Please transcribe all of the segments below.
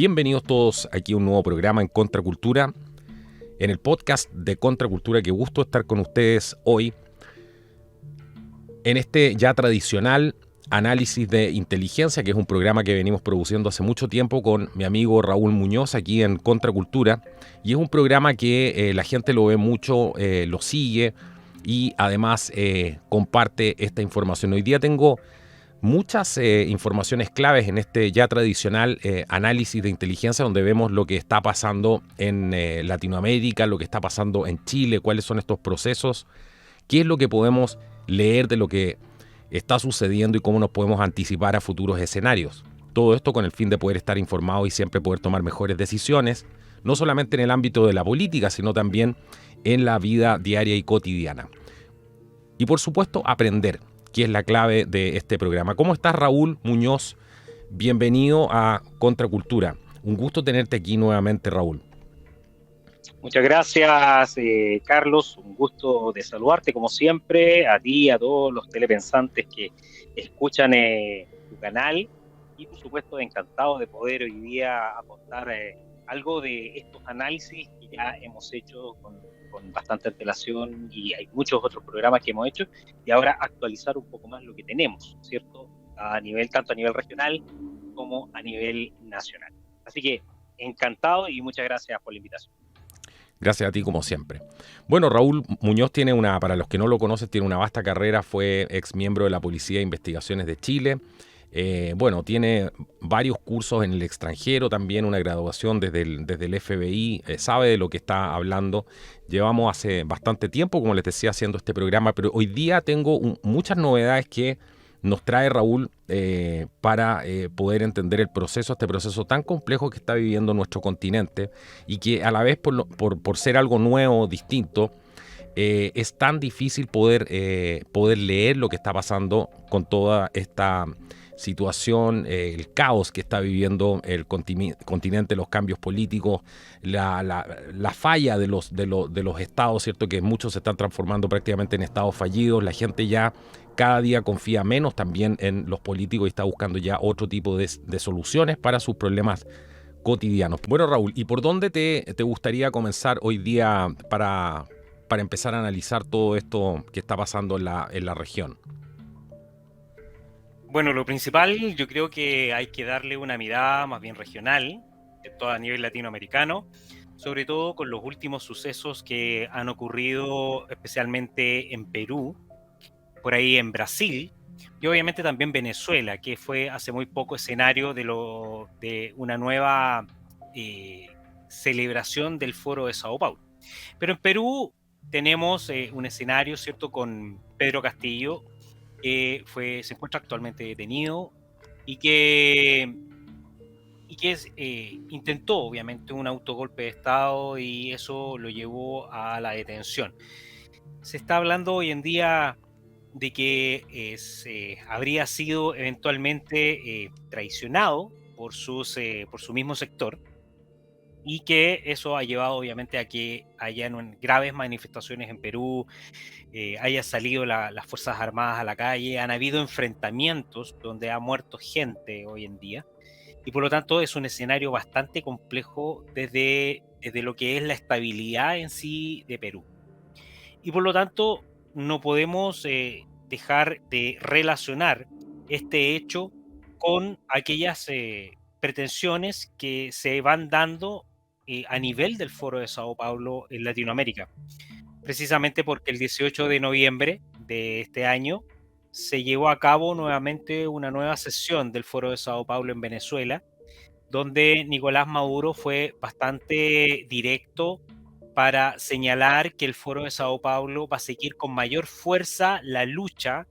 Bienvenidos todos aquí a un nuevo programa en Contracultura, en el podcast de Contracultura. Qué gusto estar con ustedes hoy en este ya tradicional análisis de inteligencia, que es un programa que venimos produciendo hace mucho tiempo con mi amigo Raúl Muñoz aquí en Contracultura, y es un programa que la gente lo ve mucho, lo sigue y además comparte esta información. Hoy día tengo muchas informaciones claves en este ya tradicional análisis de inteligencia, donde vemos lo que está pasando en Latinoamérica, lo que está pasando en Chile, cuáles son estos procesos, qué es lo que podemos leer de lo que está sucediendo y cómo nos podemos anticipar a futuros escenarios. Todo esto con el fin de poder estar informados y siempre poder tomar mejores decisiones, no solamente en el ámbito de la política, sino también en la vida diaria y cotidiana. Y por supuesto, aprender, que es la clave de este programa. ¿Cómo estás, Raúl Muñoz? Bienvenido a Contracultura. Un gusto tenerte aquí nuevamente, Raúl. Muchas gracias, Carlos. Un gusto de saludarte, como siempre, a ti, a todos los telepensantes que escuchan tu canal. Y, por supuesto, encantado de poder hoy día aportar algo de estos análisis que ya hemos hecho con bastante antelación, y hay muchos otros programas que hemos hecho, y ahora actualizar un poco más lo que tenemos, ¿cierto? Tanto a nivel regional como a nivel nacional. Así que encantado y muchas gracias por la invitación. Gracias a ti, como siempre. Bueno, Raúl Muñoz para los que no lo conocen, tiene una vasta carrera. Fue ex miembro de la Policía de Investigaciones de Chile. Tiene varios cursos en el extranjero, también una graduación desde el FBI. Sabe de lo que está hablando. Llevamos hace bastante tiempo, como les decía, haciendo este programa, pero hoy día tengo muchas novedades que nos trae Raúl para poder entender este proceso tan complejo que está viviendo nuestro continente, y que a la vez, por ser algo nuevo, distinto, es tan difícil poder leer lo que está pasando con toda esta situación, el caos que está viviendo el continente, los cambios políticos, la falla de los estados, ¿cierto? Que muchos se están transformando prácticamente en estados fallidos. La gente ya cada día confía menos también en los políticos y está buscando ya otro tipo de soluciones para sus problemas cotidianos. Bueno, Raúl, ¿y por dónde te gustaría comenzar hoy día para empezar a analizar todo esto que está pasando en la región? Bueno, lo principal, yo creo que hay que darle una mirada más bien regional, a nivel latinoamericano, sobre todo con los últimos sucesos que han ocurrido especialmente en Perú, por ahí en Brasil, y obviamente también Venezuela, que fue hace muy poco escenario de una nueva celebración del Foro de Sao Paulo. Pero en Perú tenemos un escenario, ¿cierto?, con Pedro Castillo, que se encuentra actualmente detenido y que intentó obviamente un autogolpe de Estado, y eso lo llevó a la detención. Se está hablando hoy en día de que habría sido eventualmente traicionado por su mismo sector, y que eso ha llevado obviamente a que hayan graves manifestaciones en Perú, haya salido las Fuerzas Armadas a la calle, han habido enfrentamientos donde ha muerto gente hoy en día, y por lo tanto es un escenario bastante complejo desde lo que es la estabilidad en sí de Perú. Y por lo tanto no podemos dejar de relacionar este hecho con aquellas pretensiones que se van dando a nivel del Foro de Sao Paulo en Latinoamérica, precisamente porque el 18 de noviembre de este año se llevó a cabo nuevamente una nueva sesión del Foro de Sao Paulo en Venezuela, donde Nicolás Maduro fue bastante directo para señalar que el Foro de Sao Paulo va a seguir con mayor fuerza la lucha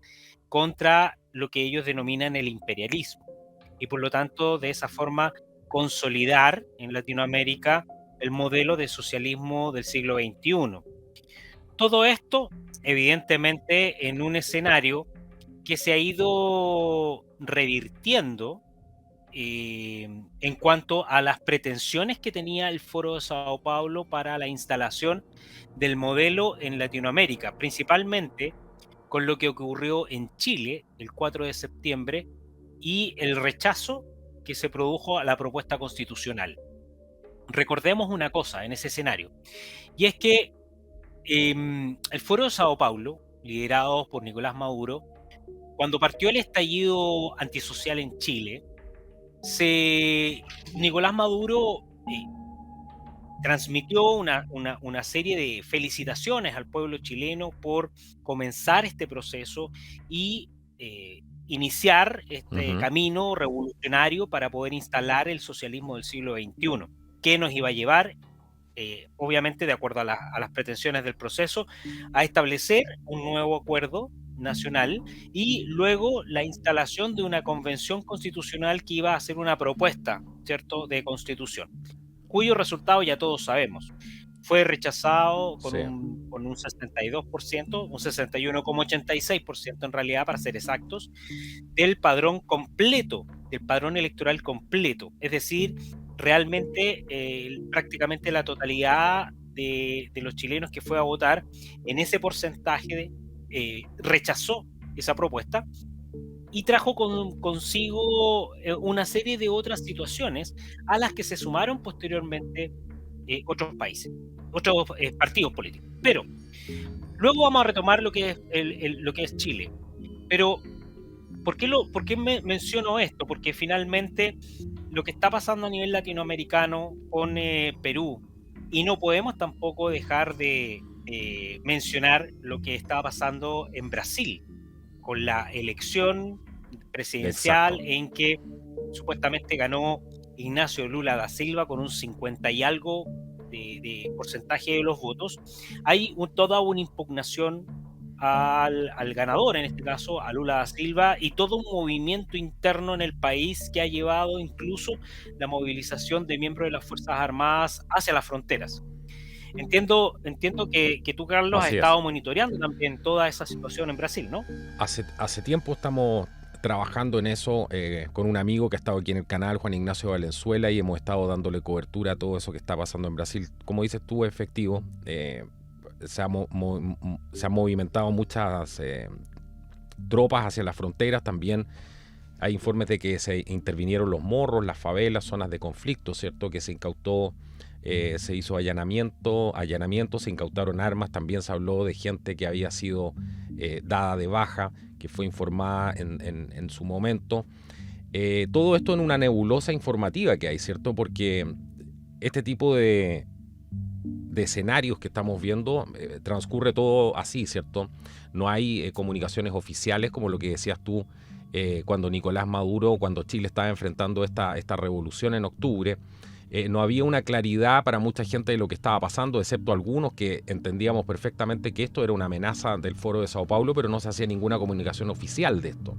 contra lo que ellos denominan el imperialismo, y por lo tanto de esa forma consolidar en Latinoamérica el modelo de socialismo del siglo XXI. Todo esto, evidentemente, en un escenario que se ha ido revirtiendo en cuanto a las pretensiones que tenía el Foro de Sao Paulo para la instalación del modelo en Latinoamérica, principalmente con lo que ocurrió en Chile el 4 de septiembre y el rechazo que se produjo a la propuesta constitucional. Recordemos una cosa en ese escenario, y es que el Foro de Sao Paulo, liderado por Nicolás Maduro, cuando partió el estallido antisocial en Chile, Nicolás Maduro transmitió una serie de felicitaciones al pueblo chileno por comenzar este proceso y iniciar este camino revolucionario para poder instalar el socialismo del siglo XXI, que nos iba a llevar, obviamente de acuerdo a las pretensiones del proceso, a establecer un nuevo acuerdo nacional y luego la instalación de una convención constitucional que iba a ser una propuesta, ¿cierto?, de constitución, cuyo resultado ya todos sabemos. Fue rechazado con, Sí. con un 62%, un 61,86% en realidad, para ser exactos, del padrón completo, del padrón electoral completo. Es decir, realmente prácticamente la totalidad de los chilenos que fue a votar en ese porcentaje rechazó esa propuesta y trajo consigo una serie de otras situaciones a las que se sumaron posteriormente otros países, otros partidos políticos. Pero luego vamos a retomar lo que es, lo que es Chile. Pero, ¿por qué menciono esto? Porque finalmente lo que está pasando a nivel latinoamericano con Perú, y no podemos tampoco dejar de mencionar lo que estaba pasando en Brasil, con la elección presidencial. Exacto. En que supuestamente ganó Ignacio Lula da Silva con un 50 y algo de porcentaje de los votos. Hay toda una impugnación al ganador, en este caso a Lula da Silva, y todo un movimiento interno en el país que ha llevado incluso la movilización de miembros de las Fuerzas Armadas hacia las fronteras. Entiendo que tú, Carlos, has Así es. estado monitoreando también toda esa situación en Brasil, ¿no? Hace tiempo estamos trabajando en eso con un amigo que ha estado aquí en el canal, Juan Ignacio Valenzuela, y hemos estado dándole cobertura a todo eso que está pasando en Brasil. Como dices tú, efectivo, se han movimentado muchas tropas hacia las fronteras. También hay informes de que se intervinieron los morros, las favelas, zonas de conflicto, ¿cierto? Que se incautó, se hizo allanamiento, se incautaron armas. También se habló de gente que había sido dada de baja, que fue informada en su momento. Todo esto en una nebulosa informativa que hay, ¿cierto? Porque este tipo de escenarios que estamos viendo transcurre todo así, ¿cierto? No hay comunicaciones oficiales como lo que decías tú cuando Nicolás Maduro, cuando Chile estaba enfrentando esta revolución en octubre. No había una claridad para mucha gente de lo que estaba pasando, excepto algunos que entendíamos perfectamente que esto era una amenaza del Foro de Sao Paulo, pero no se hacía ninguna comunicación oficial de esto.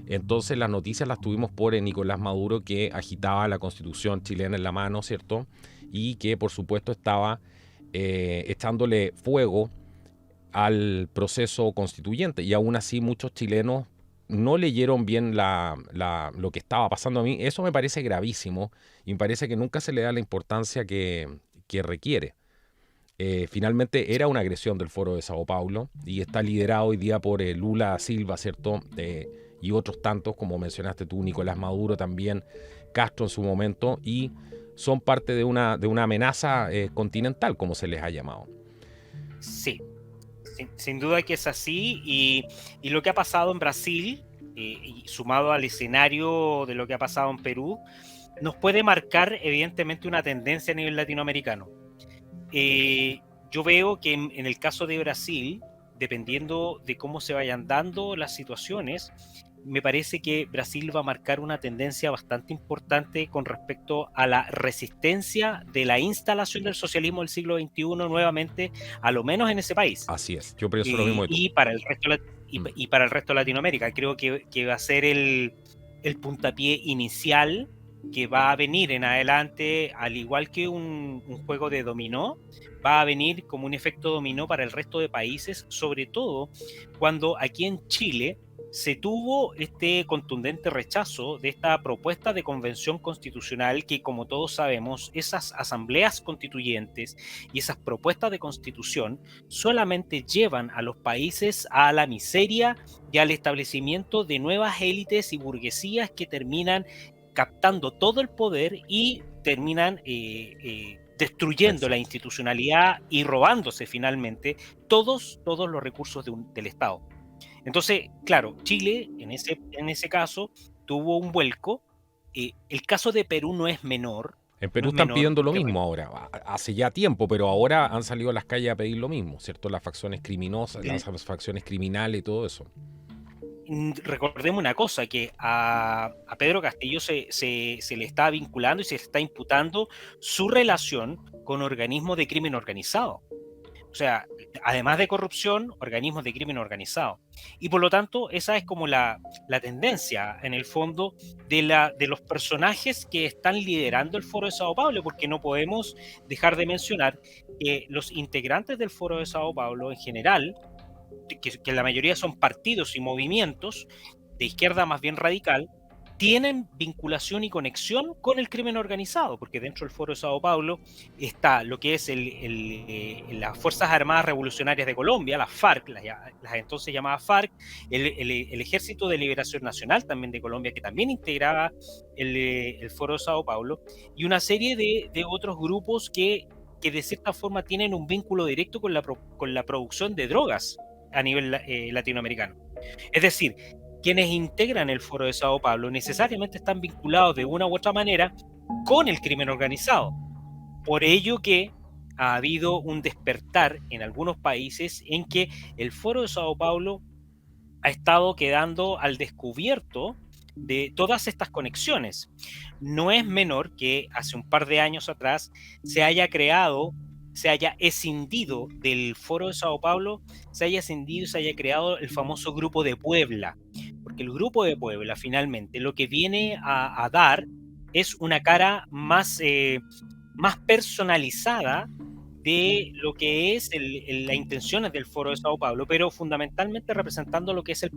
Entonces las noticias las tuvimos por Nicolás Maduro, que agitaba la Constitución chilena en la mano, ¿cierto? Y que por supuesto estaba echándole fuego al proceso constituyente. Y aún así muchos chilenos no leyeron bien lo que estaba pasando. A mí eso me parece gravísimo y me parece que nunca se le da la importancia que requiere. Finalmente era una agresión del Foro de Sao Paulo y está liderado hoy día por Lula da Silva, ¿cierto? Y otros tantos, como mencionaste tú, Nicolás Maduro también, Castro en su momento, y son parte de una amenaza continental, como se les ha llamado. Sí, sin duda que es así, y lo que ha pasado en Brasil, y sumado al escenario de lo que ha pasado en Perú, nos puede marcar evidentemente una tendencia a nivel latinoamericano. Yo veo que en el caso de Brasil, dependiendo de cómo se vayan dando las situaciones, me parece que Brasil va a marcar una tendencia bastante importante con respecto a la resistencia de la instalación del socialismo del siglo XXI nuevamente, a lo menos en ese país. Así es, yo pienso lo mismo de tú. Y para el resto y para el resto de Latinoamérica. Creo que va a ser el puntapié inicial que va a venir en adelante, al igual que un juego de dominó, va a venir como un efecto dominó para el resto de países, sobre todo cuando aquí en Chile se tuvo este contundente rechazo de esta propuesta de convención constitucional que, como todos sabemos, esas asambleas constituyentes y esas propuestas de constitución solamente llevan a los países a la miseria y al establecimiento de nuevas élites y burguesías que terminan captando todo el poder y terminan destruyendo la Exacto. institucionalidad y robándose finalmente todos los recursos del Estado. Entonces, claro, Chile en ese caso tuvo un vuelco. El caso de Perú no es menor, En no Perú es están menor pidiendo lo porque mismo ahora, hace ya tiempo, pero ahora han salido a las calles a pedir lo mismo, ¿cierto? Las facciones criminosas, las facciones criminales y todo eso. recordemos una cosa, que a Pedro Castillo se le está vinculando y se le está imputando su relación con organismos de crimen organizado. O sea, además de corrupción, organismos de crimen organizado. Y por lo tanto, esa es como la tendencia, en el fondo, de los personajes que están liderando el Foro de Sao Paulo, porque no podemos dejar de mencionar que los integrantes del Foro de Sao Paulo en general, que la mayoría son partidos y movimientos de izquierda más bien radical, tienen vinculación y conexión con el crimen organizado, porque dentro del Foro de Sao Paulo está lo que es las Fuerzas Armadas Revolucionarias de Colombia, las FARC, las entonces llamadas FARC, el Ejército de Liberación Nacional también de Colombia, que también integraba el Foro de Sao Paulo, y una serie de otros grupos que de cierta forma tienen un vínculo directo con la producción de drogas a nivel latinoamericano. Es decir, quienes integran el Foro de Sao Paulo necesariamente están vinculados de una u otra manera con el crimen organizado. Por ello que ha habido un despertar en algunos países en que el Foro de Sao Paulo ha estado quedando al descubierto de todas estas conexiones. No es menor que hace un par de años atrás se haya creado, se haya escindido del Foro de Sao Paulo, se haya escindido y se haya creado el famoso Grupo de Puebla. Porque el Grupo de Puebla finalmente lo que viene a dar es una cara más personalizada de lo que es las intenciones del Foro de Sao Paulo, pero fundamentalmente representando lo que es el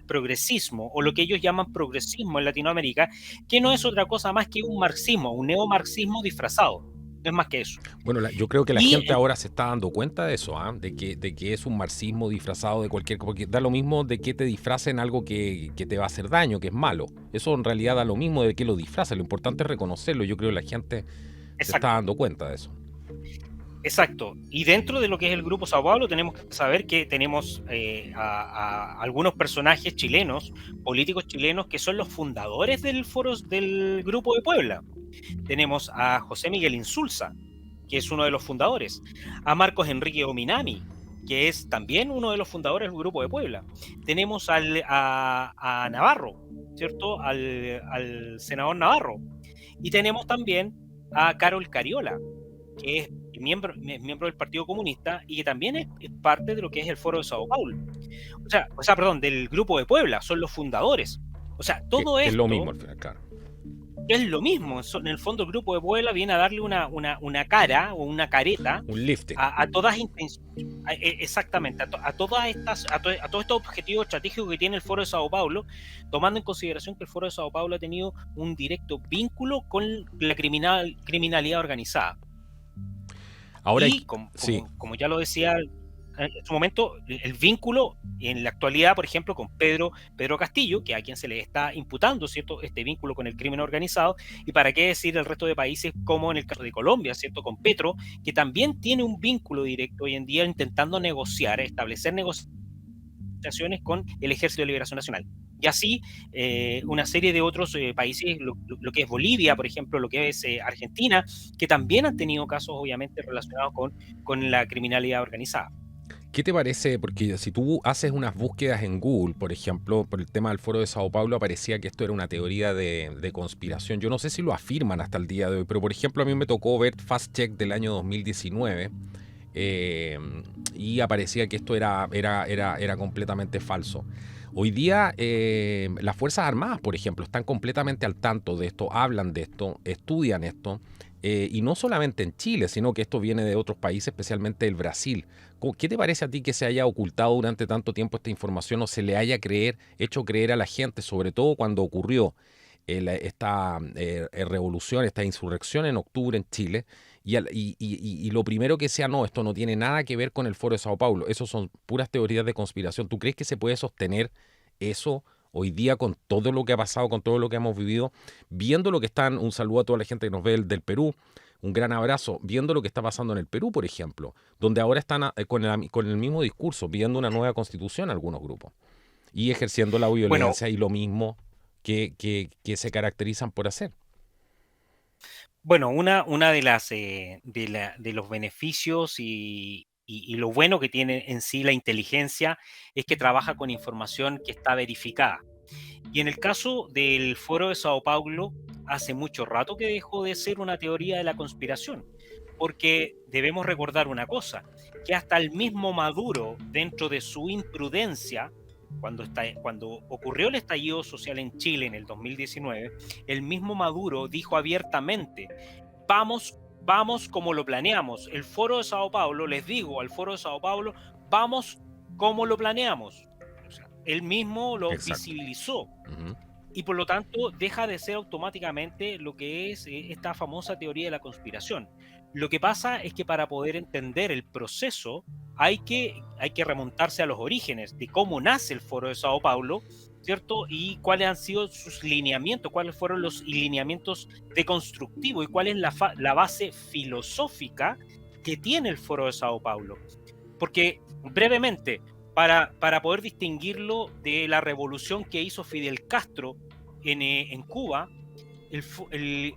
progresismo, o lo que ellos llaman progresismo en Latinoamérica, que no es otra cosa más que un marxismo, un neomarxismo disfrazado, no es más que eso. Bueno, yo creo que la Y gente ahora se está dando cuenta de eso, ¿ah? De que es un marxismo disfrazado de cualquier cosa, porque da lo mismo de que te disfracen algo que te va a hacer daño, que es malo. Eso en realidad da lo mismo de que lo disfracen, lo importante es reconocerlo. Yo creo que la gente se está exacto, dando cuenta de eso. exacto. Y dentro de lo que es el Grupo Sao Paulo, tenemos que saber que tenemos a algunos personajes chilenos, políticos chilenos, que son los fundadores del foro del Grupo de Puebla. Tenemos a José Miguel Insulza, que es uno de los fundadores, a Marcos Enrique Ominami, que es también uno de los fundadores del Grupo de Puebla. Tenemos a Navarro, ¿cierto? Al senador Navarro. Y tenemos también a Carol Cariola, que es miembro del Partido Comunista y que también es parte de lo que es el Foro de Sao Paulo. Perdón, del Grupo de Puebla, son los fundadores. O sea, todo Que es lo mismo esto al final, claro. es lo mismo. En el fondo, el Grupo de Puebla viene a darle una cara o una careta Un lifting. a todas exactamente, a todas estas, a todos estos objetivos estratégicos que tiene el Foro de Sao Paulo, tomando en consideración que el Foro de Sao Paulo ha tenido un directo vínculo con la criminalidad organizada. Ahora, Y sí, como ya lo decía en su momento, el vínculo en la actualidad, por ejemplo, con Pedro Castillo, que a quien se le está imputando, ¿cierto?, este vínculo con el crimen organizado, y para qué decir el resto de países, como en el caso de Colombia, ¿cierto?, con Petro, que también tiene un vínculo directo hoy en día intentando negociar, establecer negociaciones con el Ejército de Liberación Nacional. Y así una serie de otros países, lo que es Bolivia, por ejemplo, lo que es Argentina, que también han tenido casos obviamente relacionados con la criminalidad organizada. ¿qué te parece? Porque si tú haces unas búsquedas en Google, por ejemplo, por el tema del Foro de Sao Paulo, aparecía que esto era una teoría de conspiración. Yo no sé si lo afirman hasta el día de hoy, pero por ejemplo a mí me tocó ver Fast Check del año 2019 y aparecía que esto era completamente falso. Hoy día las Fuerzas Armadas, por ejemplo, están completamente al tanto de esto, hablan de esto, estudian esto, y no solamente en Chile, sino que esto viene de otros países, especialmente del Brasil. ¿Qué te parece a ti que se haya ocultado durante tanto tiempo esta información o se le haya hecho creer a la gente, sobre todo cuando ocurrió esta revolución, esta insurrección en octubre en Chile? Y lo primero que sea, no, esto no tiene nada que ver con el Foro de Sao Paulo. Eso son puras teorías de conspiración. ¿Tú crees que se puede sostener eso hoy día con todo lo que ha pasado, con todo lo que hemos vivido, viendo lo que están, un saludo a toda la gente que nos ve del Perú, un gran abrazo, viendo lo que está pasando en el Perú, por ejemplo, donde ahora están con el mismo discurso, pidiendo una nueva constitución algunos grupos y ejerciendo la Bueno, violencia y lo mismo que se caracterizan por hacer. Bueno, una de las de los beneficios y lo bueno que tiene en sí la inteligencia es que trabaja con información que está verificada. Y en el caso del Foro de Sao Paulo, hace mucho rato que dejó de ser una teoría de la conspiración, porque debemos recordar una cosa, que hasta el mismo Maduro, dentro de su imprudencia, cuando ocurrió el estallido social en Chile en el 2019, el mismo Maduro dijo abiertamente, vamos como lo planeamos. El Foro de Sao Paulo, les digo al Foro de Sao Paulo, vamos como lo planeamos. O sea, él mismo lo Exacto. visibilizó. Ujú. Y por lo tanto deja de ser automáticamente lo que es esta famosa teoría de la conspiración. Lo que pasa es que para poder entender el proceso hay que remontarse a los orígenes de cómo nace el Foro de Sao Paulo, ¿cierto? Y cuáles han sido sus lineamientos, cuáles fueron los lineamientos deconstructivos y cuál es la base filosófica que tiene el Foro de Sao Paulo. Porque brevemente, para poder distinguirlo de la revolución que hizo Fidel Castro en Cuba,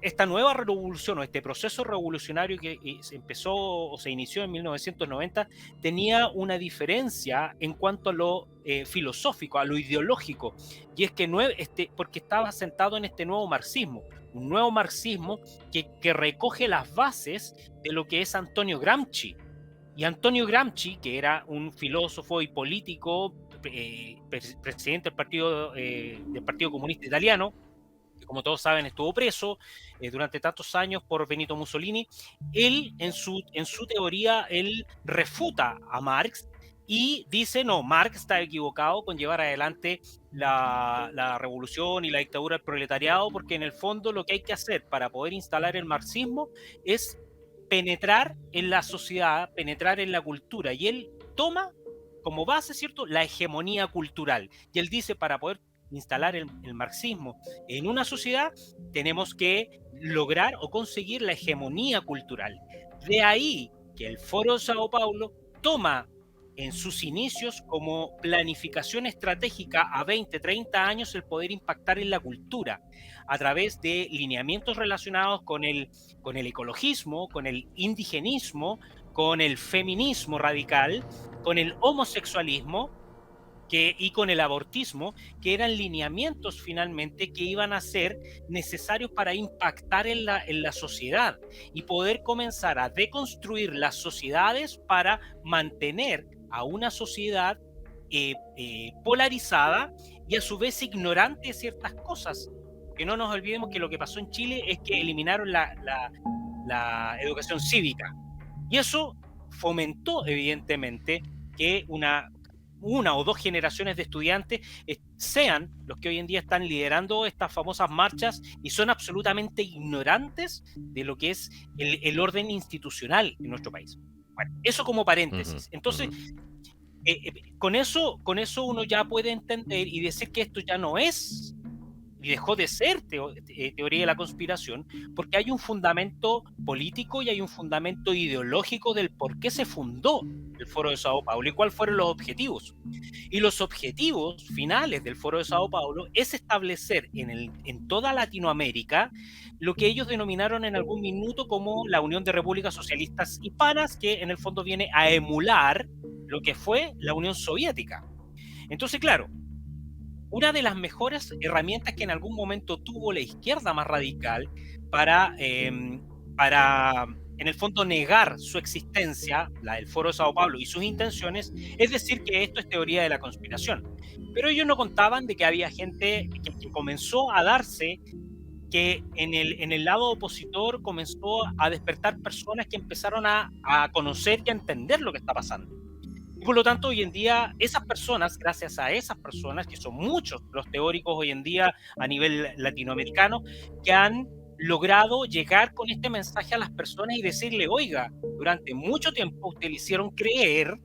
esta nueva revolución o este proceso revolucionario que se empezó o se inició en 1990 tenía una diferencia en cuanto a lo filosófico, a lo ideológico, y es que porque estaba sentado en este nuevo marxismo, un nuevo marxismo que recoge las bases de lo que es Antonio Gramsci. Y Antonio Gramsci, que era un filósofo y político, presidente del Partido Comunista Italiano, que como todos saben estuvo preso durante tantos años por Benito Mussolini, él en su teoría, él refuta a Marx y dice, no, Marx está equivocado con llevar adelante la revolución y la dictadura del proletariado, porque en el fondo lo que hay que hacer para poder instalar el marxismo es penetrar en la sociedad, penetrar en la cultura. Y él toma como base, ¿cierto?, la hegemonía cultural. Y él dice, para poder instalar el marxismo en una sociedad, tenemos que lograr o conseguir la hegemonía cultural. De ahí que el Foro de Sao Paulo toma en sus inicios como planificación estratégica a 20, 30 años el poder impactar en la cultura a través de lineamientos relacionados con el ecologismo, con el indigenismo, con el feminismo radical, con el homosexualismo y con el abortismo, que eran lineamientos finalmente que iban a ser necesarios para impactar en la sociedad y poder comenzar a deconstruir las sociedades para mantener a una sociedad polarizada y a su vez ignorante de ciertas cosas. Que no nos olvidemos que lo que pasó en Chile es que eliminaron la educación cívica. Y eso fomentó, evidentemente, que una o dos generaciones de estudiantes sean los que hoy en día están liderando estas famosas marchas y son absolutamente ignorantes de lo que es el orden institucional en nuestro país. Bueno, eso como paréntesis. Entonces, con eso uno ya puede entender y decir que esto ya no es y dejó de ser teoría de la conspiración, porque hay un fundamento político y hay un fundamento ideológico del por qué se fundó el Foro de Sao Paulo y cuáles fueron los objetivos. Y los objetivos finales del Foro de Sao Paulo es establecer en toda Latinoamérica lo que ellos denominaron en algún minuto como la Unión de Repúblicas Socialistas Hispanas, que en el fondo viene a emular lo que fue la Unión Soviética. Entonces, claro, una de las mejores herramientas que en algún momento tuvo la izquierda más radical para en el fondo negar su existencia, la del Foro de Sao Paulo y sus intenciones, es decir que esto es teoría de la conspiración. Pero ellos no contaban de que había gente que comenzó a darse, que en el lado opositor comenzó a despertar personas que empezaron a conocer y a entender lo que está pasando. Y por lo tanto, hoy en día, esas personas, gracias a esas personas, que son muchos los teóricos hoy en día a nivel latinoamericano, que han logrado llegar con este mensaje a las personas y decirle, oiga, durante mucho tiempo ustedes le hicieron creer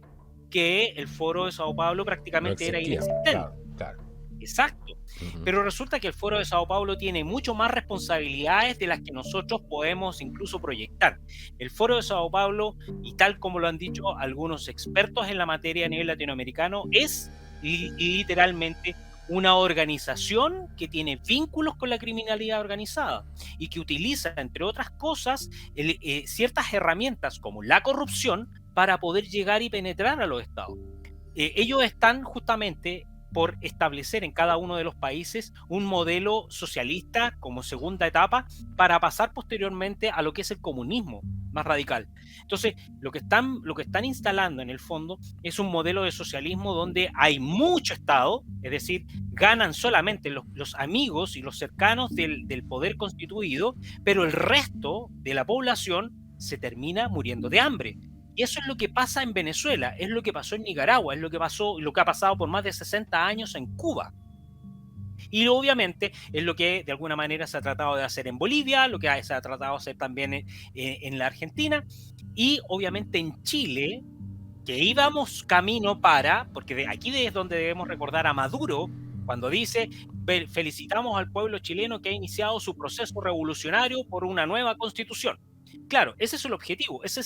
que el Foro de Sao Paulo No prácticamente era existía, inexistente. claro, claro. Exacto. Ujú. Pero resulta que el Foro de Sao Paulo tiene mucho más responsabilidades de las que nosotros podemos incluso proyectar. El Foro de Sao Paulo, y tal como lo han dicho algunos expertos en la materia a nivel latinoamericano, es literalmente una organización que tiene vínculos con la criminalidad organizada y que utiliza, entre otras cosas, ciertas herramientas como la corrupción para poder llegar y penetrar a los estados. Ellos están justamente por establecer en cada uno de los países un modelo socialista como segunda etapa para pasar posteriormente a lo que es el comunismo más radical. Entonces, lo que están instalando en el fondo es un modelo de socialismo donde hay mucho Estado, es decir, ganan solamente los amigos y los cercanos del poder constituido, pero el resto de la población se termina muriendo de hambre. Y eso es lo que pasa en Venezuela, es lo que pasó en Nicaragua, es lo que pasó, lo que ha pasado por más de 60 años en Cuba. Y obviamente es lo que de alguna manera se ha tratado de hacer en Bolivia, lo que se ha tratado de hacer también en la Argentina y obviamente en Chile, que íbamos camino para, porque de aquí es donde debemos recordar a Maduro, cuando dice, felicitamos al pueblo chileno que ha iniciado su proceso revolucionario por una nueva constitución. Claro, ese es el objetivo, ese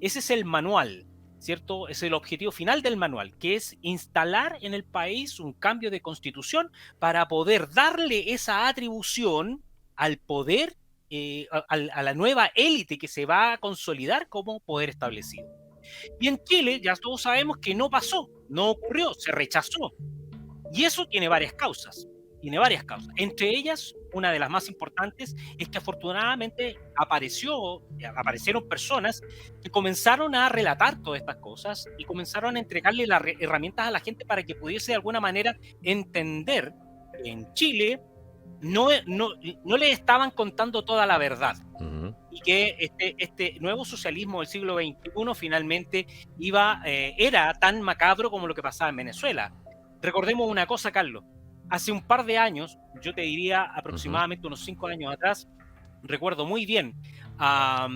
es el manual, ¿cierto? Es el objetivo final del manual, que es instalar en el país un cambio de constitución para poder darle esa atribución al poder, a la nueva élite que se va a consolidar como poder establecido. Y en Chile ya todos sabemos que no pasó, no ocurrió, se rechazó. Y eso tiene varias causas, tiene varias causas. Entre ellas, una de las más importantes es que afortunadamente aparecieron personas que comenzaron a relatar todas estas cosas y comenzaron a entregarle las herramientas a la gente para que pudiese de alguna manera entender que en Chile no le estaban contando toda la verdad Ujú. y que este nuevo socialismo del siglo XXI finalmente era tan macabro como lo que pasaba en Venezuela. Recordemos una cosa, Carlos. Hace un par de años, yo te diría Ujú. aproximadamente unos 5 años atrás, recuerdo muy bien a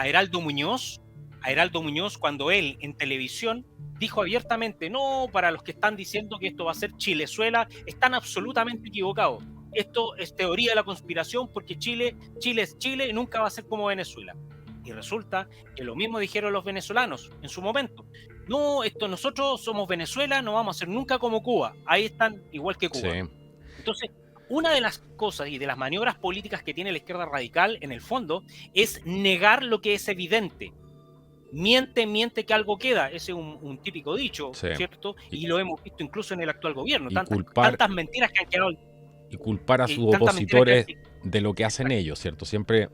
Heraldo Muñoz cuando él en televisión dijo abiertamente, no, para los que están diciendo que esto va a ser Chilezuela, están absolutamente equivocados. Esto es teoría de la conspiración porque Chile es Chile y nunca va a ser como Venezuela. Y resulta que lo mismo dijeron los venezolanos en su momento. No, nosotros somos Venezuela, no vamos a ser nunca como Cuba. Ahí están igual que Sí. Cuba. Entonces, una de las cosas y de las maniobras políticas que tiene la izquierda radical, en el fondo, es negar lo que es evidente. Miente, miente que algo queda. Ese es un típico dicho, Sí. ¿cierto? Y, Y lo hemos visto incluso en el actual gobierno. y culpar, Tantas mentiras que han quedado, y culpar a sus tantas mentiras que han opositores quedado. de lo que hacen Exacto. ellos, ¿cierto? Siempre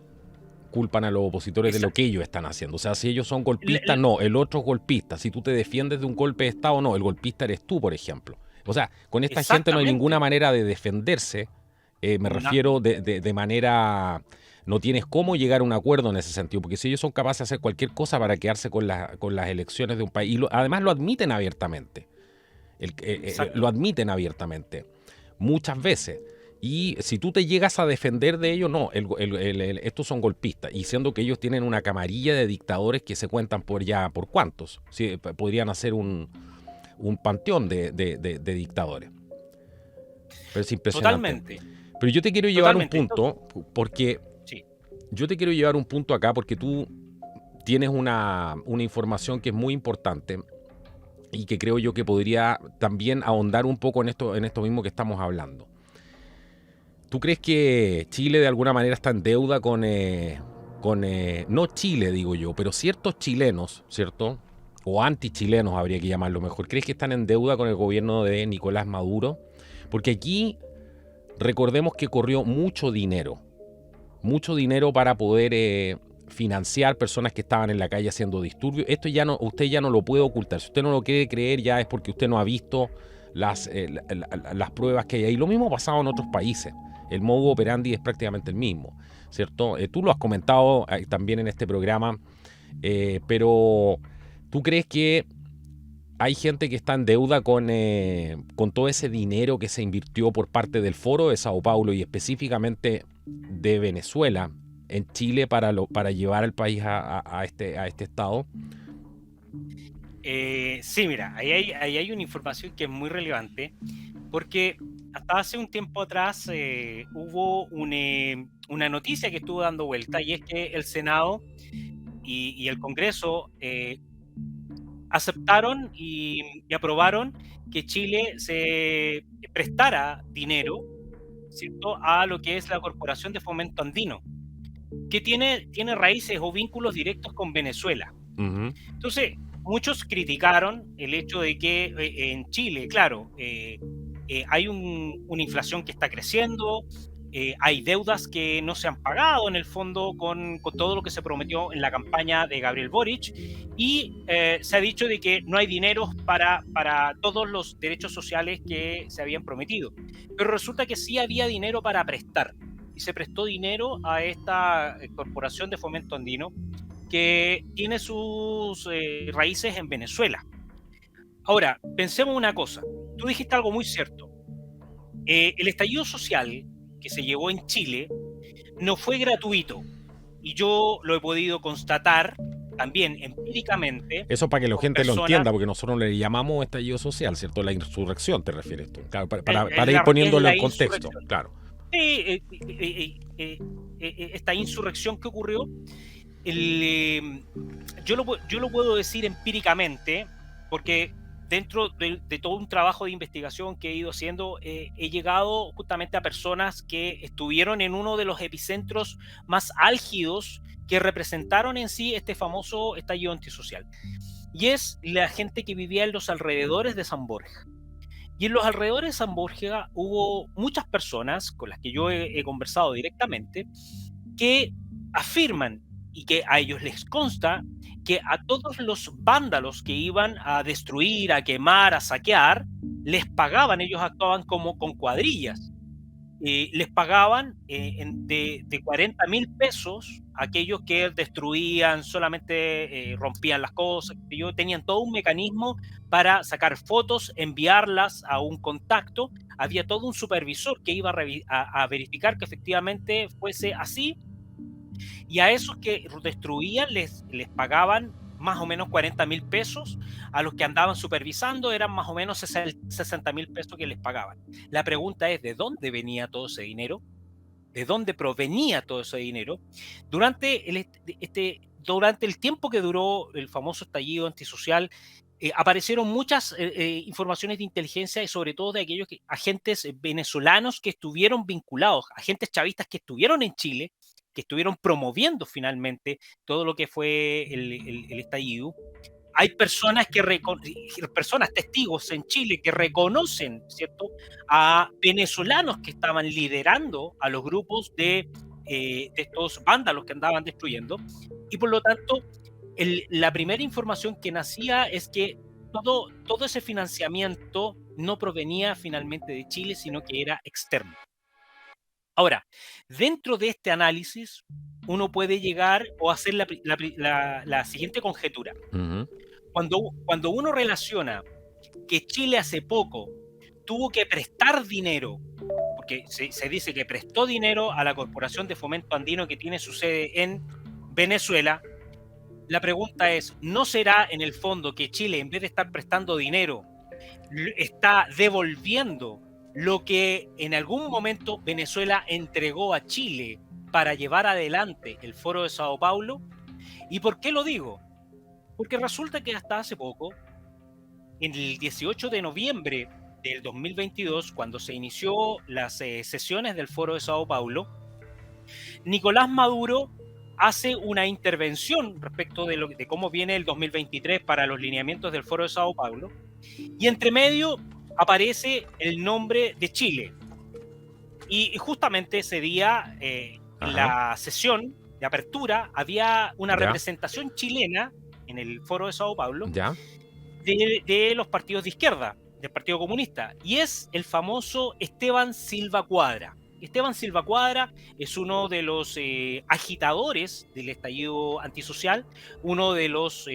culpan a los opositores de lo que Exacto. ellos están haciendo. O sea, si ellos son Le- golpistas, le- no, el otro es golpista. Si tú te defiendes de un golpe de Estado, no, el golpista eres tú, por ejemplo. O sea, con esta gente no hay ninguna Exactamente. manera de defenderse. Me Una- refiero de manera... No tienes cómo llegar a un acuerdo en ese sentido, porque si ellos son capaces de hacer cualquier cosa para quedarse con las elecciones de un país, y además lo admiten abiertamente, lo exacto. admiten abiertamente, muchas veces. Y si tú te llegas a defender de ellos, no, estos son golpistas. Y siendo que ellos tienen una camarilla de dictadores que se cuentan por cuántos. Sí, podrían hacer un panteón de dictadores. Pero es impresionante. Totalmente. Pero yo te quiero llevar un Totalmente. punto, porque Sí. yo te quiero llevar un punto acá, porque tú tienes una información que es muy importante y que creo yo que podría también ahondar un poco en esto mismo que estamos hablando. ¿Tú crees que Chile de alguna manera está en deuda no Chile, digo yo, pero ciertos chilenos, ¿cierto? O antichilenos habría que llamarlo mejor. ¿Crees que están en deuda con el gobierno de Nicolás Maduro? Porque aquí recordemos que corrió mucho dinero para poder financiar personas que estaban en la calle haciendo disturbios. Esto ya no, usted ya no lo puede ocultar. Si usted no lo quiere creer, ya es porque usted no ha visto las pruebas que hay ahí. Lo mismo ha pasado en otros países. El modo operandi es prácticamente el mismo, ¿cierto? Tú lo has comentado también en este programa, pero ¿tú crees que hay gente que está en deuda con todo ese dinero que se invirtió por parte del Foro de Sao Paulo y específicamente de Venezuela en Chile para llevar al país a este estado? Sí, mira, ahí hay una información que es muy relevante, porque hasta hace un tiempo atrás hubo una noticia que estuvo dando vuelta, y es que el Senado y el Congreso aceptaron y aprobaron que Chile se prestara dinero, ¿cierto?, a lo que es la Corporación de Fomento Andino, que tiene raíces o vínculos directos con Venezuela. Ujú. Entonces, muchos criticaron el hecho de que en Chile, claro, hay una inflación que está creciendo, hay deudas que no se han pagado en el fondo con todo lo que se prometió en la campaña de Gabriel Boric, y se ha dicho de que no hay dinero para todos los derechos sociales que se habían prometido. Pero resulta que sí había dinero para prestar, y se prestó dinero a esta Corporación de Fomento Andino, que tiene sus raíces en Venezuela. Ahora, pensemos una cosa. Tú dijiste algo muy cierto. El estallido social que se llevó en Chile no fue gratuito. Y yo lo he podido constatar también empíricamente Eso para que la con gente lo personas. entienda, porque nosotros le llamamos estallido social, ¿cierto? La insurrección te refieres tú. Claro, para ir Es poniéndolo la en contexto, insurrección. claro. Sí, esta insurrección que ocurrió, el, eh, yo lo puedo decir empíricamente, porque dentro de todo un trabajo de investigación que he ido haciendo, he llegado justamente a personas que estuvieron en uno de los epicentros más álgidos que representaron en sí este famoso estallido antisocial. Y es la gente que vivía en los alrededores de San Borja. Y en los alrededores de San Borja hubo muchas personas con las que yo he conversado directamente, que afirman, y que a ellos les consta, que a todos los vándalos que iban a destruir, a quemar, a saquear, les pagaban. Ellos actuaban como con cuadrillas. Les pagaban de 40.000 pesos a aquellos que destruían, solamente rompían las cosas. Ellos tenían todo un mecanismo para sacar fotos, enviarlas a un contacto. Había todo un supervisor que iba a verificar que efectivamente fuese así, y a esos que destruían les pagaban más o menos 40.000 pesos. A los que andaban supervisando eran más o menos 60.000 pesos que les pagaban. La pregunta es: ¿de dónde venía todo ese dinero? ¿De dónde provenía todo ese dinero? Durante el tiempo que duró el famoso estallido antisocial, aparecieron muchas informaciones de inteligencia, y sobre todo de aquellos agentes venezolanos que estuvieron vinculados, agentes chavistas que estuvieron en Chile, que estuvieron promoviendo finalmente todo lo que fue el estallido. Hay personas personas testigos en Chile que reconocen, ¿cierto?, a venezolanos que estaban liderando a los grupos de estos vándalos que andaban destruyendo. Y por lo tanto, la primera información que nacía es que todo ese financiamiento no provenía finalmente de Chile, sino que era externo. Ahora, dentro de este análisis, uno puede llegar o hacer la siguiente conjetura. Ujú. Cuando uno relaciona que Chile hace poco tuvo que prestar dinero, porque se dice que prestó dinero a la Corporación de Fomento Andino, que tiene su sede en Venezuela, la pregunta es: ¿no será en el fondo que Chile, en vez de estar prestando dinero, está devolviendo lo que en algún momento Venezuela entregó a Chile para llevar adelante el Foro de Sao Paulo? ¿Y por qué lo digo? Porque resulta que hasta hace poco, en el 18 de noviembre del 2022, cuando se inició las sesiones del Foro de Sao Paulo, Nicolás Maduro hace una intervención respecto de cómo viene el 2023 para los lineamientos del Foro de Sao Paulo, y entre medio aparece el nombre de Chile. Y justamente ese día, en Ajá. la sesión de apertura, había una Ya, representación chilena en el Foro de Sao Paulo ya. de los partidos de izquierda, del Partido Comunista, y es el famoso Esteban Silva Cuadra. Esteban Silva Cuadra es uno de los agitadores del estallido antisocial, uno de los,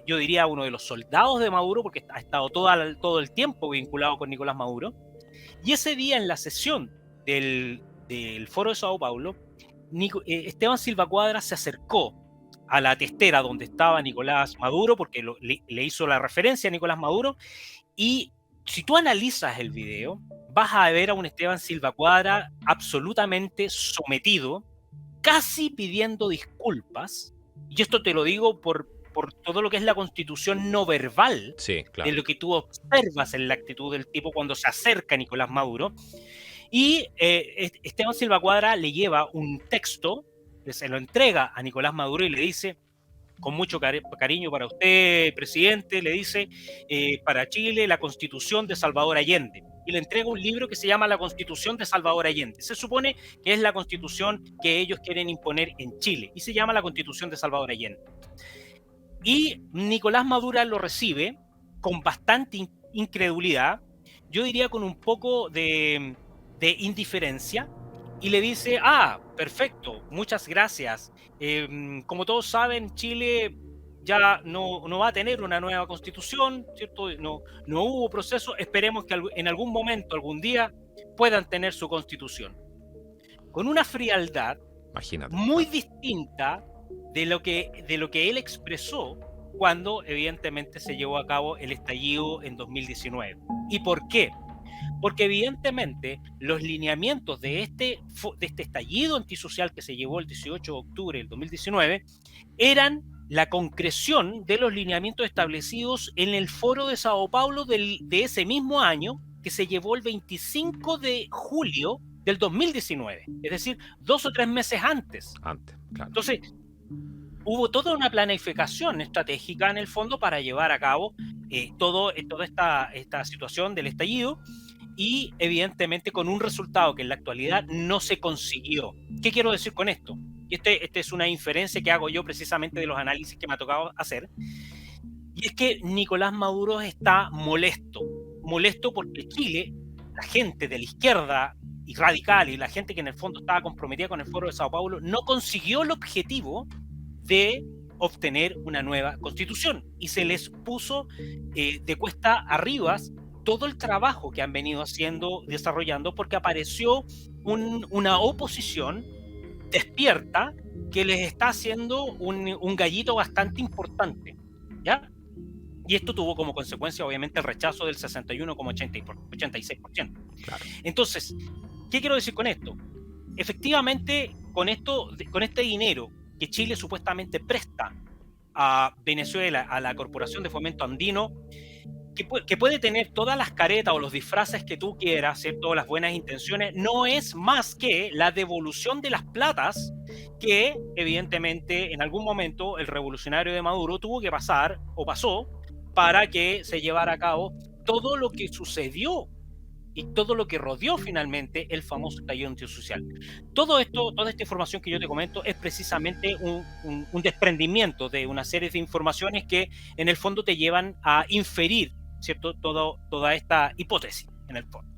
yo diría, uno de los soldados de Maduro, porque ha estado todo el tiempo vinculado con Nicolás Maduro. Y ese día, en la sesión del Foro de Sao Paulo, Esteban Silva Cuadra se acercó a la testera donde estaba Nicolás Maduro, porque le hizo la referencia a Nicolás Maduro, y si tú analizas el video, vas a ver a un Esteban Silva Cuadra absolutamente sometido, casi pidiendo disculpas, y esto te lo digo por todo lo que es la constitución no verbal, Sí, de claro. lo que tú observas en la actitud del tipo cuando se acerca a Nicolás Maduro. Y Esteban Silva Cuadra le lleva un texto, se lo entrega a Nicolás Maduro y le dice: con mucho cariño para usted, presidente, le dice, para Chile, la Constitución de Salvador Allende. Y le entrega un libro que se llama La Constitución de Salvador Allende. Se supone que es la constitución que ellos quieren imponer en Chile y se llama la Constitución de Salvador Allende. Y Nicolás Maduro lo recibe con bastante incredulidad, yo diría con un poco de indiferencia, y le dice: ah, perfecto, muchas gracias. Como todos saben, Chile ya no va a tener una nueva constitución, ¿cierto? No hubo proceso, esperemos que en algún momento, algún día, puedan tener su constitución. Con una frialdad Imagínate, muy claro. distinta de lo que él expresó cuando evidentemente se llevó a cabo el estallido en 2019. ¿Y por qué? Porque evidentemente los lineamientos de este estallido antisocial que se llevó el 18 de octubre del 2019 eran la concreción de los lineamientos establecidos en el Foro de Sao Paulo de ese mismo año, que se llevó el 25 de julio del 2019, es decir, 2 o 3 meses antes. Antes, claro. Entonces, hubo toda una planificación estratégica en el fondo para llevar a cabo toda esta situación del estallido, y evidentemente con un resultado que en la actualidad no se consiguió. ¿Qué quiero decir con esto? Y este es una inferencia que hago yo precisamente de los análisis que me ha tocado hacer, y es que Nicolás Maduro está molesto porque Chile, la gente de la izquierda y radical y la gente que en el fondo estaba comprometida con el Foro de Sao Paulo, no consiguió el objetivo de obtener una nueva constitución, y se les puso de cuesta arriba todo el trabajo que han venido desarrollando, porque apareció una oposición despierta que les está haciendo un gallito bastante importante, ¿ya? Y esto tuvo como consecuencia, obviamente, el rechazo del 61,86%. Claro. Entonces, ¿qué quiero decir con esto? Efectivamente, con este dinero que Chile supuestamente presta a Venezuela, a la Corporación de Fomento Andino, que puede tener todas las caretas o los disfraces que tú quieras, ¿cierto? Las buenas intenciones, no es más que la devolución de las platas que, evidentemente, en algún momento el revolucionario de Maduro tuvo que pasar o pasó para que se llevara a cabo todo lo que sucedió y todo lo que rodeó finalmente el famoso estallido antisocial. Todo esto, toda esta información que yo te comento es precisamente un desprendimiento de una serie de informaciones que en el fondo te llevan a inferir, ¿cierto? Toda esta hipótesis en el fondo.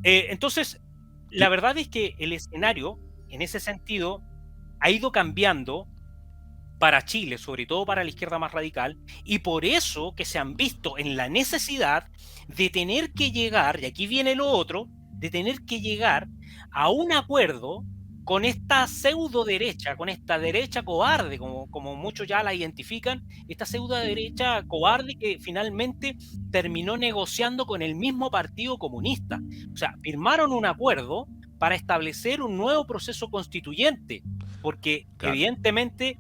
Entonces, la verdad es que el escenario, en ese sentido, ha ido cambiando para Chile, sobre todo para la izquierda más radical, y por eso que se han visto en la necesidad de tener que llegar, y aquí viene lo otro, de tener que llegar a un acuerdo con esta pseudo derecha, con esta derecha cobarde, como muchos ya la identifican, esta pseudo derecha cobarde que finalmente terminó negociando con el mismo Partido Comunista. O sea, firmaron un acuerdo para establecer un nuevo proceso constituyente, porque Claro. evidentemente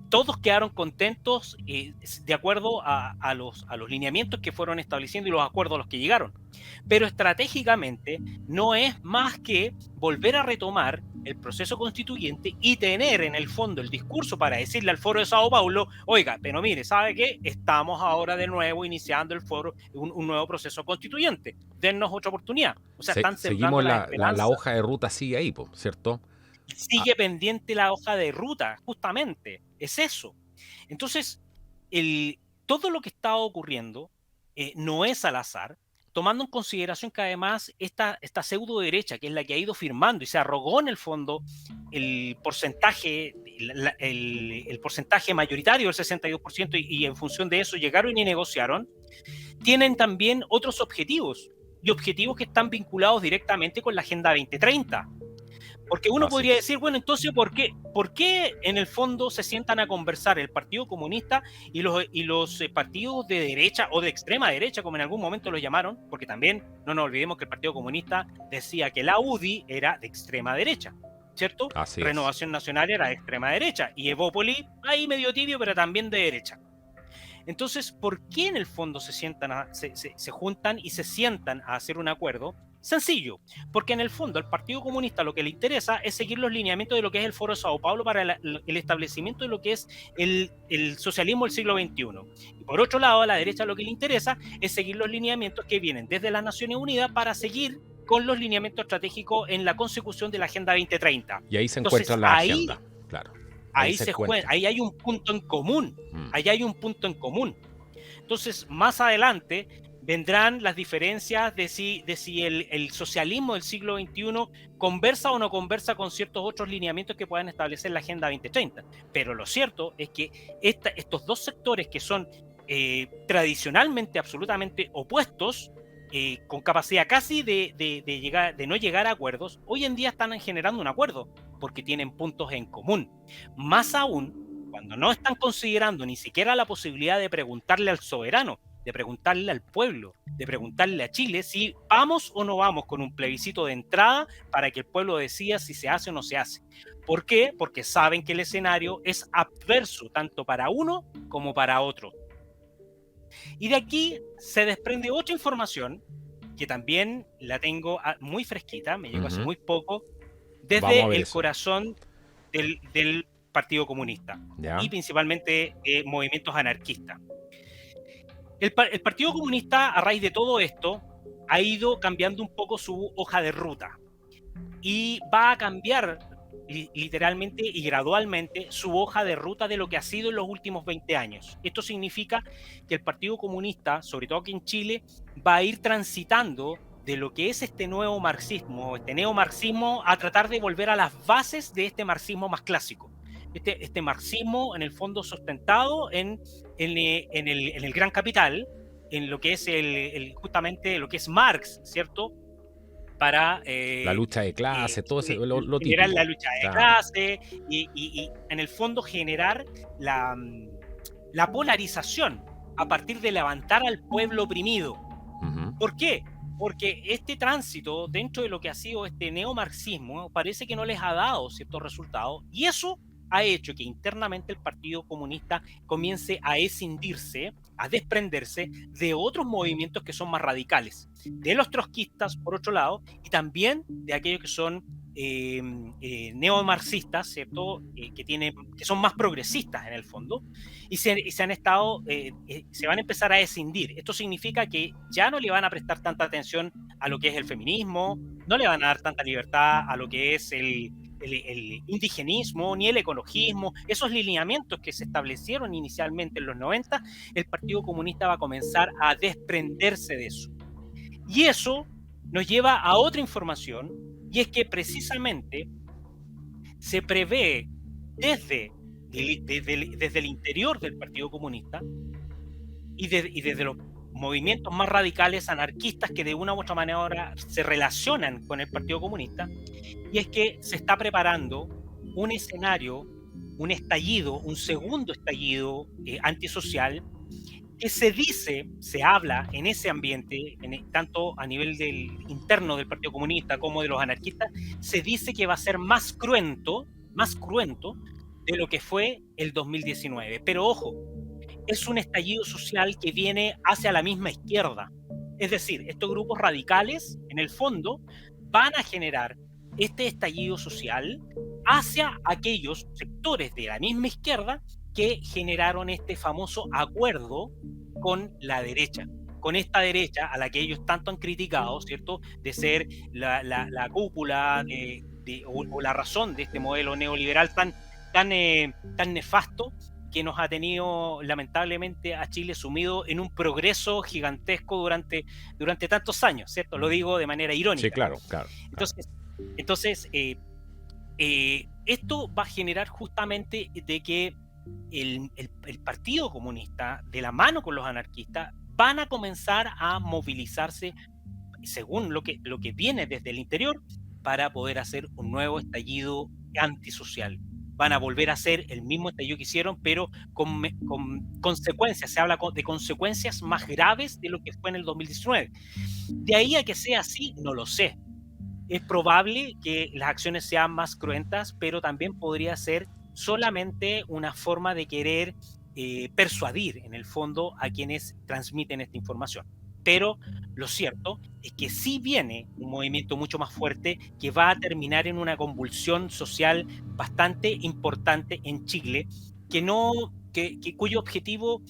todos quedaron contentos de acuerdo a los lineamientos que fueron estableciendo y los acuerdos a los que llegaron. Pero estratégicamente no es más que volver a retomar el proceso constituyente y tener en el fondo el discurso para decirle al Foro de Sao Paulo: oiga, pero mire, ¿sabe qué? Estamos ahora de nuevo iniciando el foro, un nuevo proceso constituyente. Dennos otra oportunidad. O sea, están sembrando Seguimos la la esperanza. hoja de ruta sigue ahí, ¿cierto? Ah, Sigue pendiente la hoja de ruta, justamente, es eso. Entonces, todo lo que está ocurriendo no es al azar, tomando en consideración que además esta pseudo derecha, que es la que ha ido firmando y se arrogó en el fondo el porcentaje, el porcentaje mayoritario del 62%, y en función de eso llegaron y negociaron, tienen también otros objetivos, y objetivos que están vinculados directamente con la Agenda 2030. Porque uno Así podría es. decir, bueno, entonces, ¿por qué en el fondo se sientan a conversar el Partido Comunista y los partidos de derecha o de extrema derecha, como en algún momento los llamaron? Porque también no nos olvidemos que el Partido Comunista decía que la UDI era de extrema derecha, ¿cierto? Así es. Renovación Nacional era de extrema derecha y Evópoli ahí medio tibio, pero también de derecha. Entonces, ¿por qué en el fondo se juntan y se sientan a hacer un acuerdo? Sencillo, porque en el fondo al Partido Comunista lo que le interesa es seguir los lineamientos de lo que es el Foro Sao Paulo para el establecimiento de lo que es el socialismo del siglo XXI. Y por otro lado, a la derecha lo que le interesa es seguir los lineamientos que vienen desde las Naciones Unidas para seguir con los lineamientos estratégicos en la consecución de la Agenda 2030. Y ahí se encuentra Entonces, la agenda, claro. Ahí se encuentra. ahí hay un punto en común. Ahí hay un punto en común. Entonces, más adelante vendrán las diferencias de si el socialismo del siglo XXI conversa o no conversa con ciertos otros lineamientos que puedan establecer la Agenda 2030. Pero lo cierto es que estos dos sectores que son tradicionalmente absolutamente opuestos, con capacidad casi de no llegar a acuerdos, hoy en día están generando un acuerdo porque tienen puntos en común. Más aún, cuando no están considerando ni siquiera la posibilidad de preguntarle al soberano, de preguntarle al pueblo, de preguntarle a Chile si vamos o no vamos con un plebiscito de entrada para que el pueblo decida si se hace o no se hace. ¿Por qué? Porque saben que el escenario es adverso tanto para uno como para otro. Y de aquí se desprende otra información que también la tengo muy fresquita, me llegó hace muy poco, desde el corazón del Partido Comunista, ¿ya? Y principalmente movimientos anarquistas. El Partido Comunista, a raíz de todo esto, ha ido cambiando un poco su hoja de ruta y va a cambiar literalmente y gradualmente su hoja de ruta de lo que ha sido en los últimos 20 años. Esto significa que el Partido Comunista, sobre todo aquí en Chile, va a ir transitando de lo que es este nuevo marxismo, este neomarxismo, a tratar de volver a las bases de este marxismo más clásico. Este marxismo, en el fondo, sustentado en el gran capital, en lo que es justamente lo que es Marx, ¿cierto? Para la lucha de clase, todo ese, lo generar típico. La lucha de clase y en el fondo generar la polarización a partir de levantar al pueblo oprimido. ¿Por qué? Porque este tránsito dentro de lo que ha sido este neomarxismo parece que no les ha dado ciertos resultados y eso ha hecho que internamente el Partido Comunista comience a escindirse, a desprenderse de otros movimientos que son más radicales, de los trotskistas, por otro lado, y también de aquellos que son neomarxistas, ¿cierto? Que son más progresistas en el fondo, y se van a empezar a escindir. Esto significa que ya no le van a prestar tanta atención a lo que es el feminismo, no le van a dar tanta libertad a lo que es el indigenismo ni el ecologismo, esos lineamientos que se establecieron inicialmente en los 90, el Partido Comunista va a comenzar a desprenderse de eso. Y eso nos lleva a otra información, y es que precisamente se prevé desde el interior del Partido Comunista y desde los movimientos más radicales anarquistas que de una u otra manera se relacionan con el Partido Comunista, y es que se está preparando un escenario, un estallido, un segundo estallido antisocial, que se habla en ese ambiente, tanto a nivel interno del Partido Comunista como de los anarquistas, se dice que va a ser más cruento de lo que fue el 2019. Pero ojo, es un estallido social que viene hacia la misma izquierda. Es decir, estos grupos radicales, en el fondo, van a generar este estallido social hacia aquellos sectores de la misma izquierda que generaron este famoso acuerdo con la derecha, con esta derecha a la que ellos tanto han criticado, ¿cierto?, de ser la cúpula o la razón de este modelo neoliberal tan nefasto, que nos ha tenido lamentablemente a Chile sumido en un progreso gigantesco durante tantos años, ¿cierto? Lo digo de manera irónica. Sí, claro. Entonces esto va a generar justamente de que el Partido Comunista, de la mano con los anarquistas, van a comenzar a movilizarse, según lo que viene desde el interior, para poder hacer un nuevo estallido antisocial. Van a volver a hacer el mismo estallido que hicieron, pero con consecuencias. Se habla de consecuencias más graves de lo que fue en el 2019. De ahí a que sea así, no lo sé. Es probable que las acciones sean más cruentas, pero también podría ser solamente una forma de querer persuadir, en el fondo, a quienes transmiten esta información. Pero lo cierto es que sí viene un movimiento mucho más fuerte que va a terminar en una convulsión social bastante importante en Chile, que no, cuyo objetivo,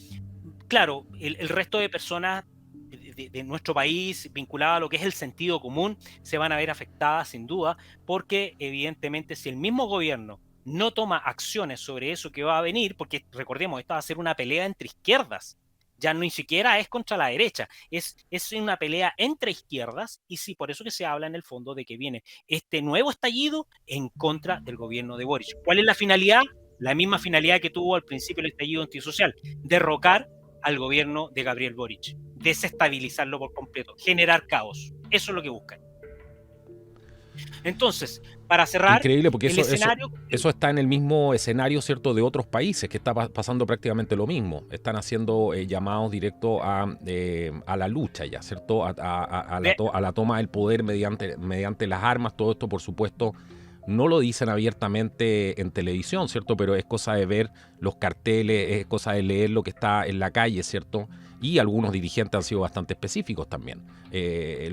claro, el resto de personas de nuestro país vinculado a lo que es el sentido común se van a ver afectadas sin duda, porque evidentemente si el mismo gobierno no toma acciones sobre eso que va a venir, porque recordemos, esta va a ser una pelea entre izquierdas, ya ni siquiera es contra la derecha, es una pelea entre izquierdas, y sí, por eso que se habla en el fondo de que viene este nuevo estallido en contra del gobierno de Boric. ¿Cuál es la finalidad? La misma finalidad que tuvo al principio el estallido antisocial: derrocar al gobierno de Gabriel Boric, desestabilizarlo por completo, generar caos. Eso es lo que buscan. Entonces, para cerrar, Increíble, porque el escenario... eso está en el mismo escenario, ¿cierto?, de otros países, que está pasando prácticamente lo mismo. Están haciendo llamados directos a la lucha ya, ¿cierto?, a la toma del poder mediante las armas. Todo esto, por supuesto, no lo dicen abiertamente en televisión, ¿cierto?, pero es cosa de ver los carteles, es cosa de leer lo que está en la calle, ¿cierto?, y algunos dirigentes han sido bastante específicos también,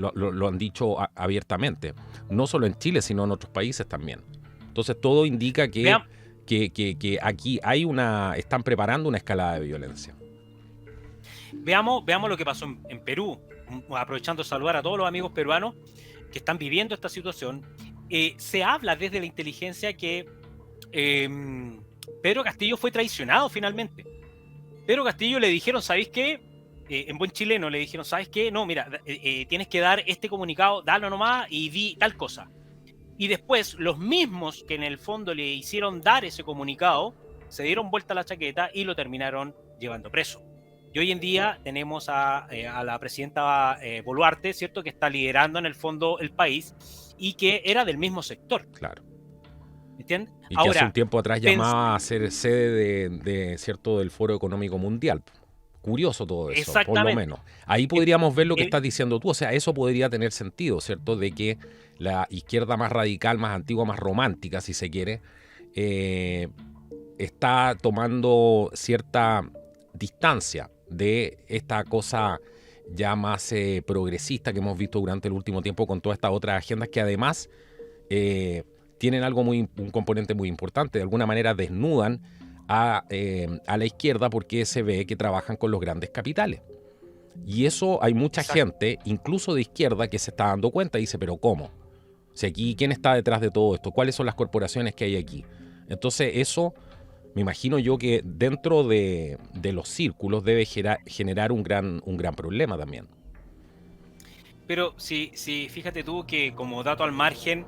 lo han dicho abiertamente, no solo en Chile, sino en otros países también. Entonces todo indica que aquí están preparando una escalada de violencia. Veamos lo que pasó en Perú, aprovechando de saludar a todos los amigos peruanos que están viviendo esta situación. Se habla desde la inteligencia que Pedro Castillo fue traicionado finalmente. Pedro Castillo le dijeron, ¿sabéis qué? En buen chileno le dijeron, ¿sabes qué? No, mira, tienes que dar este comunicado, dalo nomás y di tal cosa. Y después los mismos que en el fondo le hicieron dar ese comunicado se dieron vuelta a la chaqueta y lo terminaron llevando preso. Y hoy en día tenemos a la presidenta Boluarte, ¿cierto?, que está liderando en el fondo el país y que era del mismo sector. Claro. ¿Entiendes? Y que hace un tiempo atrás llamaba a ser sede ¿cierto?, del Foro Económico Mundial. Curioso todo eso, por lo menos. Ahí podríamos ver lo que estás diciendo tú. O sea, eso podría tener sentido, ¿cierto?, de que la izquierda más radical, más antigua, más romántica, si se quiere, está tomando cierta distancia de esta cosa ya más progresista que hemos visto durante el último tiempo con todas estas otras agendas que además tienen un componente muy importante. De alguna manera desnudan a la izquierda porque se ve que trabajan con los grandes capitales. Y eso hay mucha gente, incluso de izquierda, que se está dando cuenta y dice, pero ¿cómo? Si aquí, ¿quién está detrás de todo esto? ¿Cuáles son las corporaciones que hay aquí? Entonces eso, me imagino yo que dentro de los círculos debe generar un gran problema también. Pero sí, fíjate tú que, como dato al margen,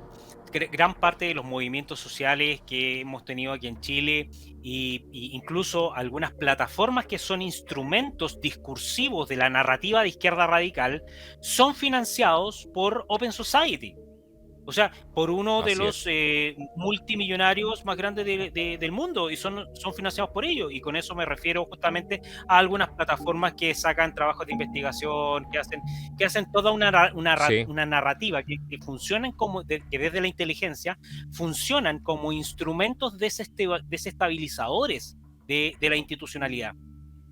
gran parte de los movimientos sociales que hemos tenido aquí en Chile e incluso algunas plataformas que son instrumentos discursivos de la narrativa de izquierda radical son financiados por Open Society. O sea, por uno de los multimillonarios más grandes del mundo, y son financiados por ellos. Y con eso me refiero justamente a algunas plataformas que sacan trabajos de investigación, que hacen toda una narrativa, que funcionan que desde la inteligencia funcionan como instrumentos desestabilizadores de la institucionalidad.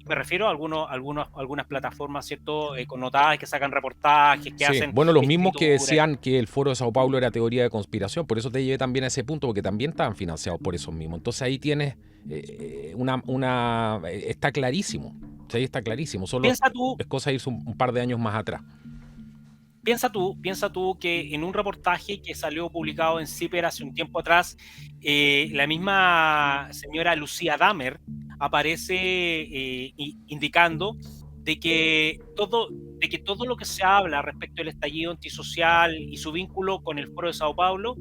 Me refiero a algunas plataformas, ¿cierto?, connotadas, que sacan reportajes, que hacen... Bueno, los mismos que decían que el Foro de Sao Paulo era teoría de conspiración, por eso te llevé también a ese punto, porque también estaban financiados por esos mismos. Entonces ahí tienes está clarísimo. O sea, ahí está clarísimo. Solo es cosa de irse un par de años más atrás. Piensa tú que en un reportaje que salió publicado en CIPER hace un tiempo atrás, la misma señora Lucía Damer aparece indicando de que todo lo que se habla respecto al estallido antisocial y su vínculo con el Foro de Sao Paulo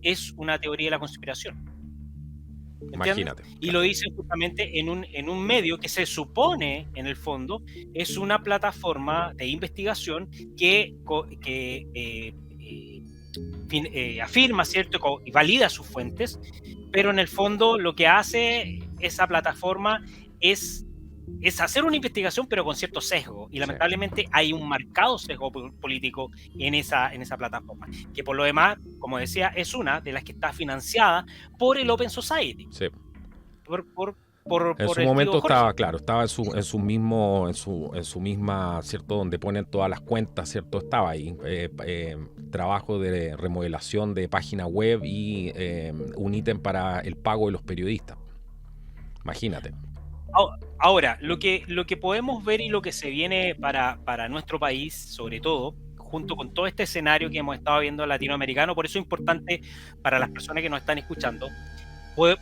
es una teoría de la conspiración. Imagínate. Y lo dicen justamente en un medio que se supone, en el fondo, es una plataforma de investigación que afirma, ¿cierto? Y valida sus fuentes, pero en el fondo lo que hace esa plataforma es hacer una investigación, pero con cierto sesgo. Y Sí. lamentablemente hay un marcado sesgo político en esa plataforma, que por lo demás, como decía, es una de las que está financiada por el Open Society, Sí. por su el tío momento Jorge. estaba, claro, estaba en su misma, ¿cierto? Donde ponen todas las cuentas, ¿cierto? Estaba ahí. Trabajo de remodelación de página web y un ítem para el pago de los periodistas. Imagínate. Ahora, lo que podemos ver y lo que se viene para nuestro país, sobre todo, junto con todo este escenario que hemos estado viendo latinoamericano, por eso es importante para las personas que nos están escuchando,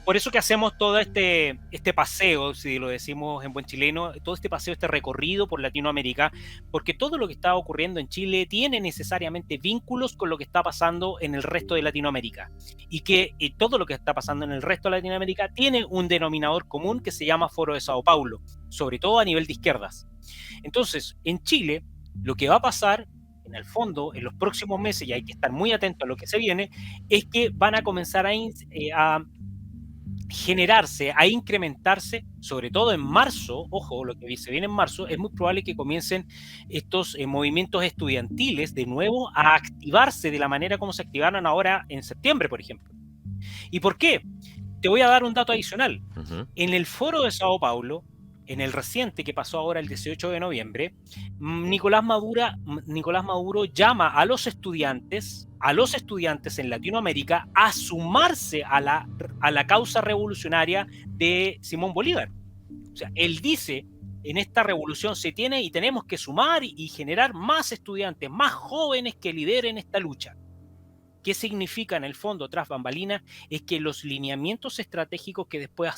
por eso que hacemos todo este paseo, si lo decimos en buen chileno, todo este paseo, este recorrido por Latinoamérica, porque todo lo que está ocurriendo en Chile tiene necesariamente vínculos con lo que está pasando en el resto de Latinoamérica. Y todo lo que está pasando en el resto de Latinoamérica tiene un denominador común que se llama Foro de Sao Paulo, sobre todo a nivel de izquierdas. Entonces, en Chile, lo que va a pasar en el fondo, en los próximos meses, y hay que estar muy atento a lo que se viene, es que van a comenzar a generarse, a incrementarse, sobre todo en marzo, ojo, lo que se viene en marzo, es muy probable que comiencen estos movimientos estudiantiles de nuevo a activarse de la manera como se activaron ahora en septiembre, por ejemplo. ¿Y por qué? Te voy a dar un dato adicional. En el foro de Sao Paulo, en el reciente que pasó ahora el 18 de noviembre, Nicolás Maduro llama a los estudiantes en Latinoamérica a sumarse a la causa revolucionaria de Simón Bolívar. O sea, él dice, en esta revolución se tiene y tenemos que sumar y generar más estudiantes, más jóvenes que lideren esta lucha. ¿Qué significa en el fondo, tras bambalinas? Es que los lineamientos estratégicos que después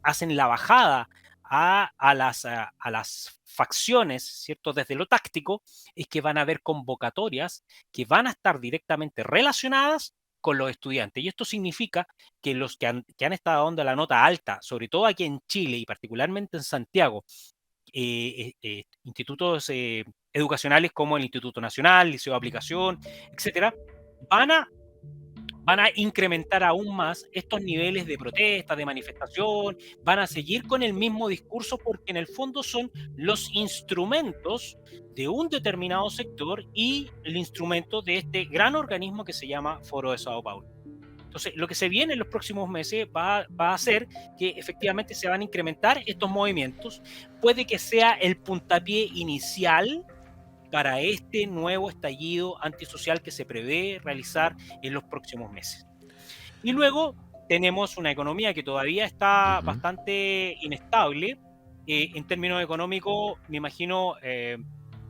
hacen la bajada a las facciones, ¿cierto? Desde lo táctico, es que van a haber convocatorias que van a estar directamente relacionadas con los estudiantes. Y esto significa que los que han estado dando la nota alta, sobre todo aquí en Chile y particularmente en Santiago, institutos educacionales como el Instituto Nacional, Liceo de Aplicación, etcétera, van a incrementar aún más estos niveles de protesta, de manifestación, van a seguir con el mismo discurso porque en el fondo son los instrumentos de un determinado sector y el instrumento de este gran organismo que se llama Foro de Sao Paulo. Entonces, lo que se viene en los próximos meses va a hacer que efectivamente se van a incrementar estos movimientos. Puede que sea el puntapié inicial para este nuevo estallido antisocial que se prevé realizar en los próximos meses. Y luego tenemos una economía que todavía está bastante inestable. En términos económicos, me imagino,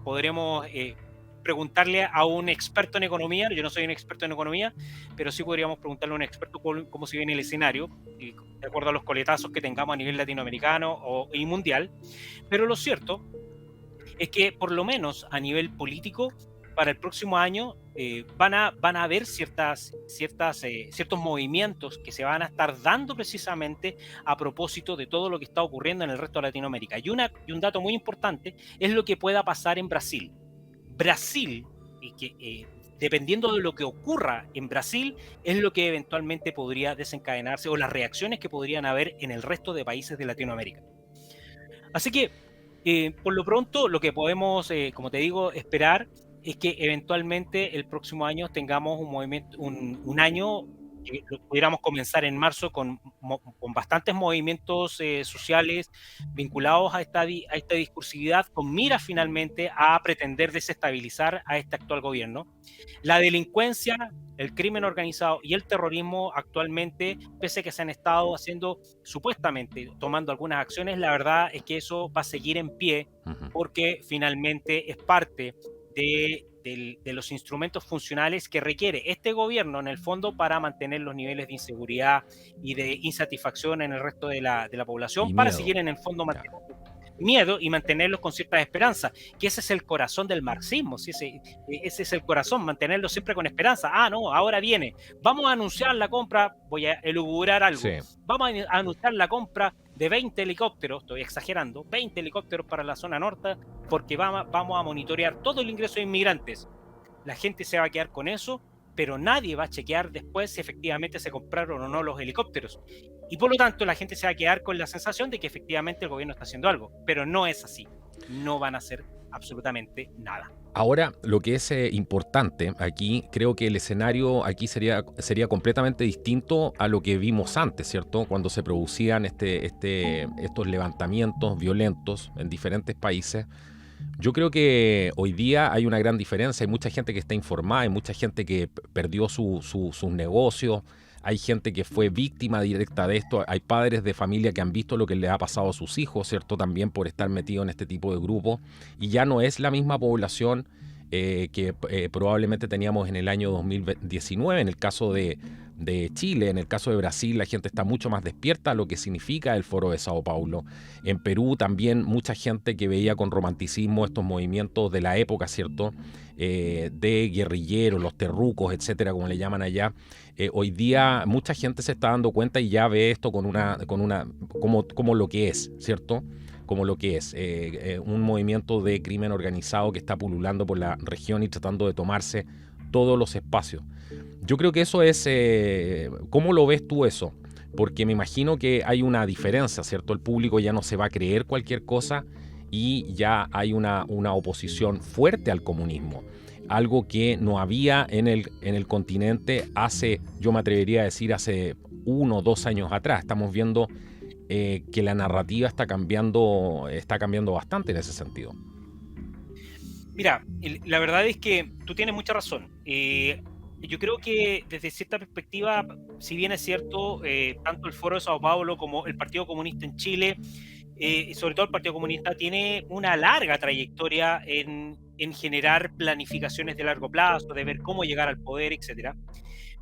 podremos preguntarle a un experto en economía. Yo no soy un experto en economía, pero sí podríamos preguntarle a un experto cómo se viene el escenario, de acuerdo a los coletazos que tengamos a nivel latinoamericano y mundial. Pero lo cierto es que por lo menos a nivel político, para el próximo año van a haber ciertos movimientos que se van a estar dando precisamente a propósito de todo lo que está ocurriendo en el resto de Latinoamérica. Y un dato muy importante es lo que pueda pasar en Brasil. Brasil, dependiendo de lo que ocurra en Brasil, es lo que eventualmente podría desencadenarse o las reacciones que podrían haber en el resto de países de Latinoamérica. Así que, por lo pronto, lo que podemos, como te digo, esperar es que eventualmente el próximo año tengamos un año que lo pudiéramos comenzar en marzo con bastantes movimientos sociales vinculados a esta discursividad, con mira finalmente a pretender desestabilizar a este actual gobierno. La delincuencia, el crimen organizado y el terrorismo actualmente, pese a que se han estado haciendo, supuestamente, tomando algunas acciones, la verdad es que eso va a seguir en pie porque finalmente es parte de los instrumentos funcionales que requiere este gobierno en el fondo para mantener los niveles de inseguridad y de insatisfacción en el resto de la población, para seguir en el fondo manteniendo miedo y mantenerlos con cierta esperanza, que ese es el corazón del marxismo, ¿sí? Ese es el corazón, mantenerlos siempre con esperanza. No, ahora viene, vamos a anunciar la compra, voy a elucubrar algo, vamos a anunciar la compra de 20 helicópteros, estoy exagerando, 20 helicópteros para la zona norte, porque vamos a monitorear todo el ingreso de inmigrantes. La gente se va a quedar con eso pero nadie va a chequear después si efectivamente se compraron o no los helicópteros. Y por lo tanto la gente se va a quedar con la sensación de que efectivamente el gobierno está haciendo algo, pero no es así. No van a hacer absolutamente nada. Ahora, lo que es importante aquí, creo que el escenario aquí sería completamente distinto a lo que vimos antes, ¿cierto? Cuando se producían estos levantamientos violentos en diferentes países. Yo creo que hoy día hay una gran diferencia, hay mucha gente que está informada, hay mucha gente que perdió sus negocios, hay gente que fue víctima directa de esto, hay padres de familia que han visto lo que le ha pasado a sus hijos, ¿cierto? También por estar metido en este tipo de grupos, y ya no es la misma población que probablemente teníamos en el año 2019, en el caso de Chile, en el caso de Brasil, la gente está mucho más despierta a lo que significa el Foro de Sao Paulo. En Perú también mucha gente que veía con romanticismo estos movimientos de la época, ¿cierto? De guerrilleros, los terrucos, etcétera, como le llaman allá. Hoy día mucha gente se está dando cuenta y ya ve esto como lo que es, ¿cierto? Como lo que es un movimiento de crimen organizado que está pululando por la región y tratando de tomarse todos los espacios. Yo creo que eso es... ¿Cómo lo ves tú eso? Porque me imagino que hay una diferencia, ¿cierto? El público ya no se va a creer cualquier cosa y ya hay una oposición fuerte al comunismo. Algo que no había en el continente hace, yo me atrevería a decir, hace 1 o 2 años atrás. Estamos viendo que la narrativa está cambiando bastante en ese sentido. Mira, la verdad es que tú tienes mucha razón. Yo creo que desde cierta perspectiva, si bien es cierto, tanto el Foro de Sao Paulo como el Partido Comunista en Chile, y sobre todo el Partido Comunista, tiene una larga trayectoria en generar planificaciones de largo plazo, de ver cómo llegar al poder, etcétera,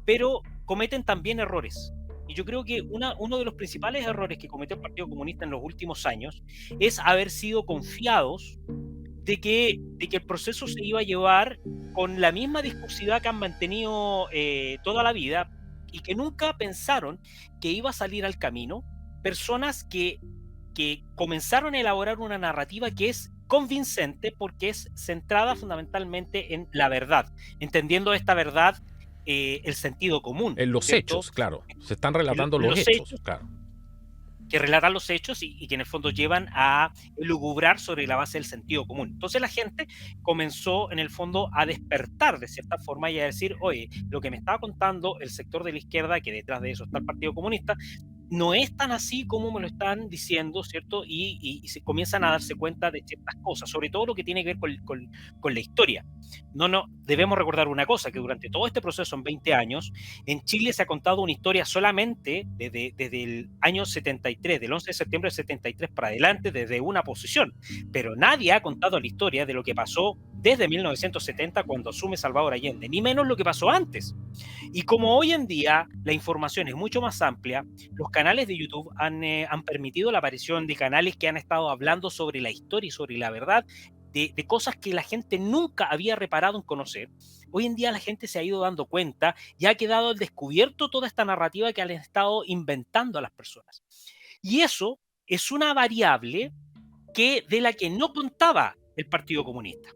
pero cometen también errores. Y yo creo que uno de los principales errores que cometió el Partido Comunista en los últimos años es haber sido confiados de que el proceso se iba a llevar con la misma discursividad que han mantenido toda la vida, y que nunca pensaron que iba a salir al camino personas que comenzaron a elaborar una narrativa que es convincente porque es centrada fundamentalmente en la verdad, entendiendo esta verdad el sentido común, En los ¿cierto? hechos, claro. Se están relatando los Los hechos, hechos, claro. que relatan los hechos y que en el fondo llevan a elucubrar sobre la base del sentido común. Entonces la gente comenzó en el fondo a despertar de cierta forma y a decir, oye, lo que me estaba contando el sector de la izquierda, que detrás de eso está el Partido Comunista, no es tan así como me lo están diciendo, ¿cierto? Y se comienzan a darse cuenta de ciertas cosas, sobre todo lo que tiene que ver con la historia. No, debemos recordar una cosa, que durante todo este proceso, en 20 años, en Chile se ha contado una historia solamente desde el año 73, del 11 de septiembre del 73 para adelante, desde una posición, pero nadie ha contado la historia de lo que pasó desde 1970 cuando asume Salvador Allende, ni menos lo que pasó antes. Y como hoy en día la información es mucho más amplia, los canales de YouTube han permitido la aparición de canales que han estado hablando sobre la historia y sobre la verdad de cosas que la gente nunca había reparado en conocer. Hoy en día la gente se ha ido dando cuenta y ha quedado al descubierto toda esta narrativa que han estado inventando a las personas. Y eso es una variable de la que no contaba el Partido Comunista.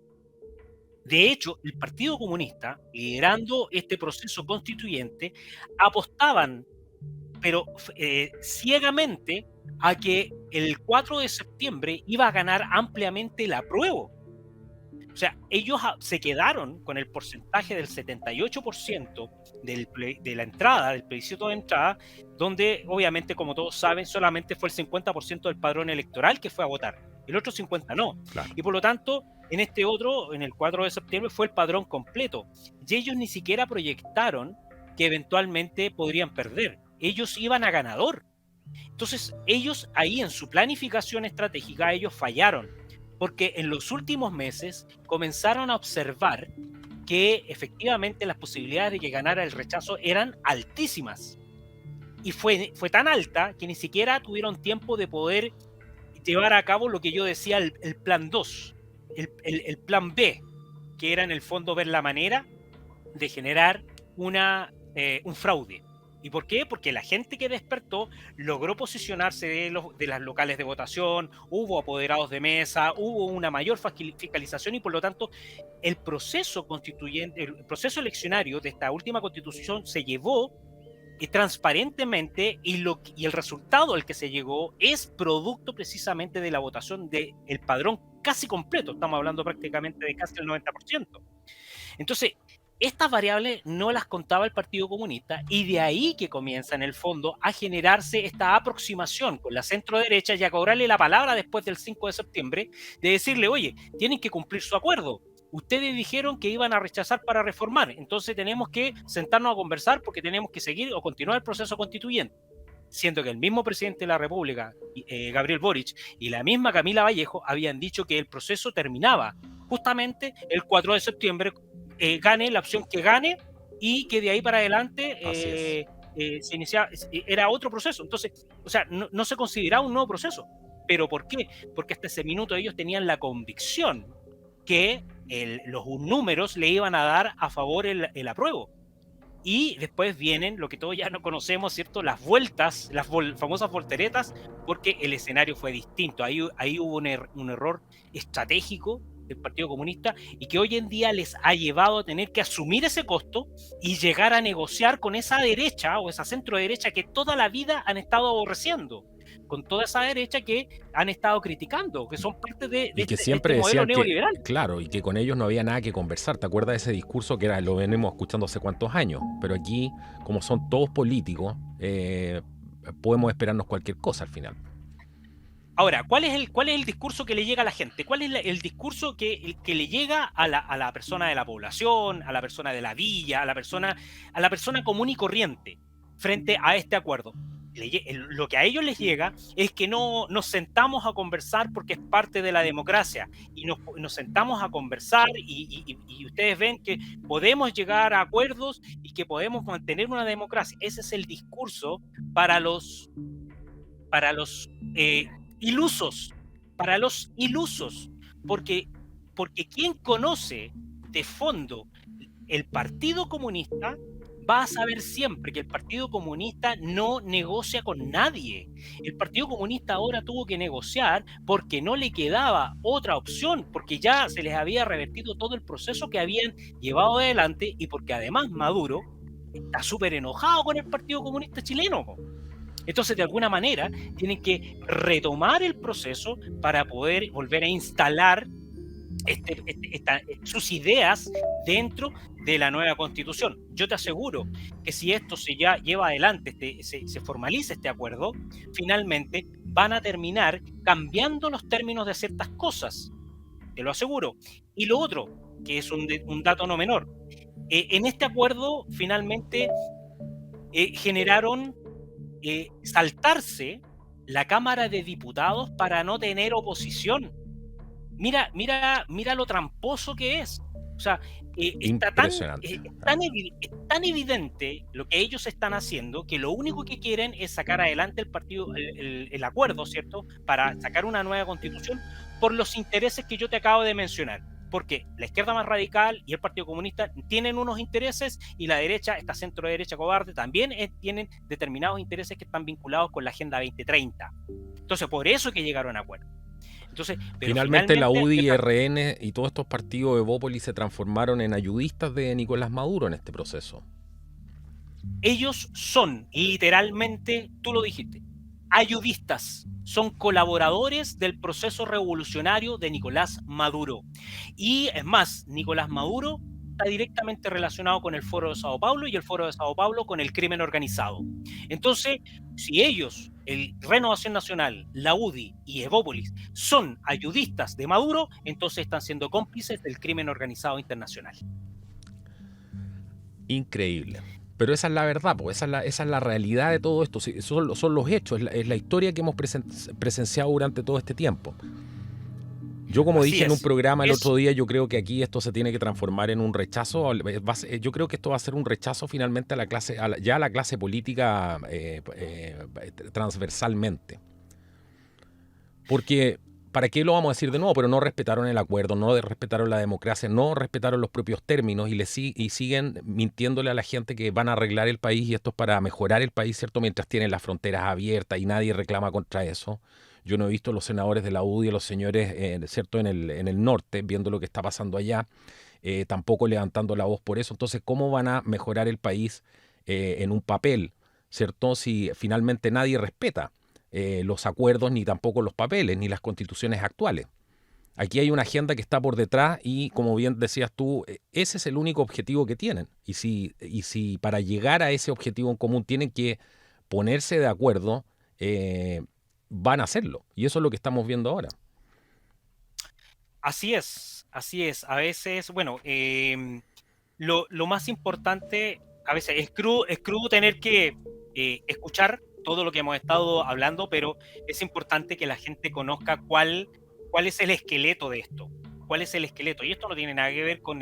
De hecho, el Partido Comunista, liderando este proceso constituyente, apostaban, pero ciegamente, a que el 4 de septiembre iba a ganar ampliamente el apruebo. O sea, ellos se quedaron con el porcentaje del 78% de la entrada, del plebiscito de entrada, donde obviamente, como todos saben, solamente fue el 50% del padrón electoral que fue a votar. El otro 50% no. Claro. Y por lo tanto, en este otro, en el 4 de septiembre, fue el padrón completo. Y ellos ni siquiera proyectaron que eventualmente podrían perder. Ellos iban a ganador. Entonces, ellos ahí en su planificación estratégica, ellos fallaron, porque en los últimos meses comenzaron a observar que efectivamente las posibilidades de que ganara el rechazo eran altísimas. Y fue tan alta que ni siquiera tuvieron tiempo de poder llevar a cabo lo que yo decía, el plan 2, el plan B, que era en el fondo ver la manera de generar un fraude. ¿Y por qué? Porque la gente que despertó logró posicionarse de las locales de votación, hubo apoderados de mesa, hubo una mayor fiscalización y por lo tanto el proceso constituyente, el proceso eleccionario de esta última constitución se llevó transparentemente y el resultado al que se llegó es producto precisamente de la votación del padrón casi completo, estamos hablando prácticamente de casi el 90%. Entonces, estas variables no las contaba el Partido Comunista y de ahí que comienza en el fondo a generarse esta aproximación con la centro derecha y a cobrarle la palabra después del 5 de septiembre de decirle, oye, tienen que cumplir su acuerdo. Ustedes dijeron que iban a rechazar para reformar, entonces tenemos que sentarnos a conversar porque tenemos que seguir o continuar el proceso constituyente. Siendo que el mismo presidente de la República, Gabriel Boric, y la misma Camila Vallejo habían dicho que el proceso terminaba justamente el 4 de septiembre, gane la opción que gane y que de ahí para adelante se iniciaba, era otro proceso. Entonces, o sea, no se consideraba un nuevo proceso. ¿Pero por qué? Porque hasta ese minuto ellos tenían la convicción que los números le iban a dar a favor el apruebo. Y después vienen lo que todos ya no conocemos, ¿cierto? Las vueltas, las famosas volteretas, porque el escenario fue distinto. Ahí hubo un error estratégico del Partido Comunista y que hoy en día les ha llevado a tener que asumir ese costo y llegar a negociar con esa derecha o esa centro derecha que toda la vida han estado aborreciendo, con toda esa derecha que han estado criticando, que son parte de Y que este siempre modelo decían neoliberal. claro, y que con ellos no había nada que conversar. ¿Te acuerdas de ese discurso que lo venimos escuchando hace cuántos años? Pero aquí, como son todos políticos, podemos esperarnos cualquier cosa al final. Ahora, ¿cuál es el discurso que le llega a la gente? ¿Cuál es el discurso que le llega a la persona de la población, a la persona de la villa, a la persona común y corriente frente a este acuerdo? Lo que a ellos les llega es que no nos sentamos a conversar porque es parte de la democracia y nos sentamos a conversar y ustedes ven que podemos llegar a acuerdos y que podemos mantener una democracia. Ese es el discurso para los ilusos, porque quien conoce de fondo el Partido Comunista va a saber siempre que el Partido Comunista no negocia con nadie. El Partido Comunista ahora tuvo que negociar porque no le quedaba otra opción, porque ya se les había revertido todo el proceso que habían llevado adelante y porque además Maduro está súper enojado con el Partido Comunista chileno. Entonces, de alguna manera, tienen que retomar el proceso para poder volver a instalar sus ideas dentro de la nueva constitución. Yo te aseguro que si esto se ya lleva adelante, se formaliza este acuerdo, finalmente van a terminar cambiando los términos de ciertas cosas. Te lo aseguro. Y lo otro, que es un dato no menor, en este acuerdo finalmente generaron saltarse la Cámara de Diputados para no tener oposición. Mira lo tramposo que es. O sea, está tan evidente lo que ellos están haciendo que lo único que quieren es sacar adelante el acuerdo, ¿cierto? Para sacar una nueva constitución por los intereses que yo te acabo de mencionar. Porque la izquierda más radical y el Partido Comunista tienen unos intereses y la derecha, esta centro derecha cobarde, también tienen determinados intereses que están vinculados con la Agenda 2030. Entonces, por eso es que llegaron a acuerdo. Entonces, finalmente la UDI, RN y todos estos partidos de Evópolis se transformaron en ayudistas de Nicolás Maduro en este proceso. Ellos son literalmente, tú lo dijiste, ayudistas, son colaboradores del proceso revolucionario de Nicolás Maduro. Y es más, Nicolás Maduro está directamente relacionado con el Foro de Sao Paulo y el Foro de Sao Paulo con el crimen organizado. Entonces, si ellos, el Renovación Nacional, la UDI y Evópolis son ayudistas de Maduro, entonces están siendo cómplices del crimen organizado internacional. Increíble. Pero esa es la verdad, esa es la realidad de todo esto. Son los hechos, es la historia que hemos presenciado durante todo este tiempo. Yo, como dije en un programa el otro día, yo creo que aquí esto se tiene que transformar en un rechazo. Yo creo que esto va a ser un rechazo finalmente a la clase política transversalmente. Porque ¿para qué lo vamos a decir de nuevo? Pero no respetaron el acuerdo, no respetaron la democracia, no respetaron los propios términos y siguen mintiéndole a la gente que van a arreglar el país y esto es para mejorar el país, ¿cierto? Mientras tienen las fronteras abiertas y nadie reclama contra eso. Yo no he visto a los senadores de la UDI, a los señores, ¿cierto? En el norte, viendo lo que está pasando allá, tampoco levantando la voz por eso. Entonces, ¿cómo van a mejorar el país en un papel, ¿cierto? Si finalmente nadie respeta los acuerdos, ni tampoco los papeles, ni las constituciones actuales. Aquí hay una agenda que está por detrás y, como bien decías tú, ese es el único objetivo que tienen. Y si para llegar a ese objetivo en común tienen que ponerse de acuerdo, van a hacerlo. Y eso es lo que estamos viendo ahora. Así es, así es. A veces, bueno, lo más importante, a veces es crudo tener que escuchar todo lo que hemos estado hablando, pero es importante que la gente conozca cuál es el esqueleto de esto. ¿Cuál es el esqueleto? Y esto no tiene nada que ver con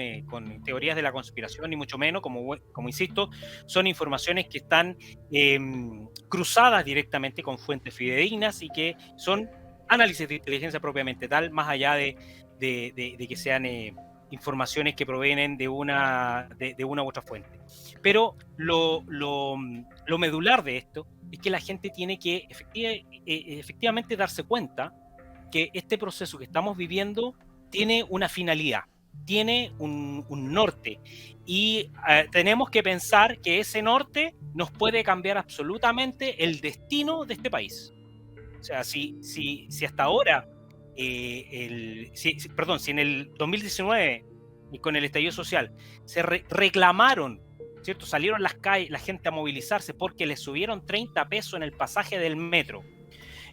teorías de la conspiración, ni mucho menos, como insisto, son informaciones que están cruzadas directamente con fuentes fidedignas y que son análisis de inteligencia propiamente tal, más allá de que sean informaciones que provienen de una u otra fuente. Pero lo medular de esto es que la gente tiene que efectivamente darse cuenta que este proceso que estamos viviendo tiene una finalidad, tiene un norte, y tenemos que pensar que ese norte nos puede cambiar absolutamente el destino de este país. O sea, si hasta ahora, si en el 2019, con el estallido social, se reclamaron, ¿cierto? Salieron las calles, la gente a movilizarse porque les subieron 30 pesos en el pasaje del metro.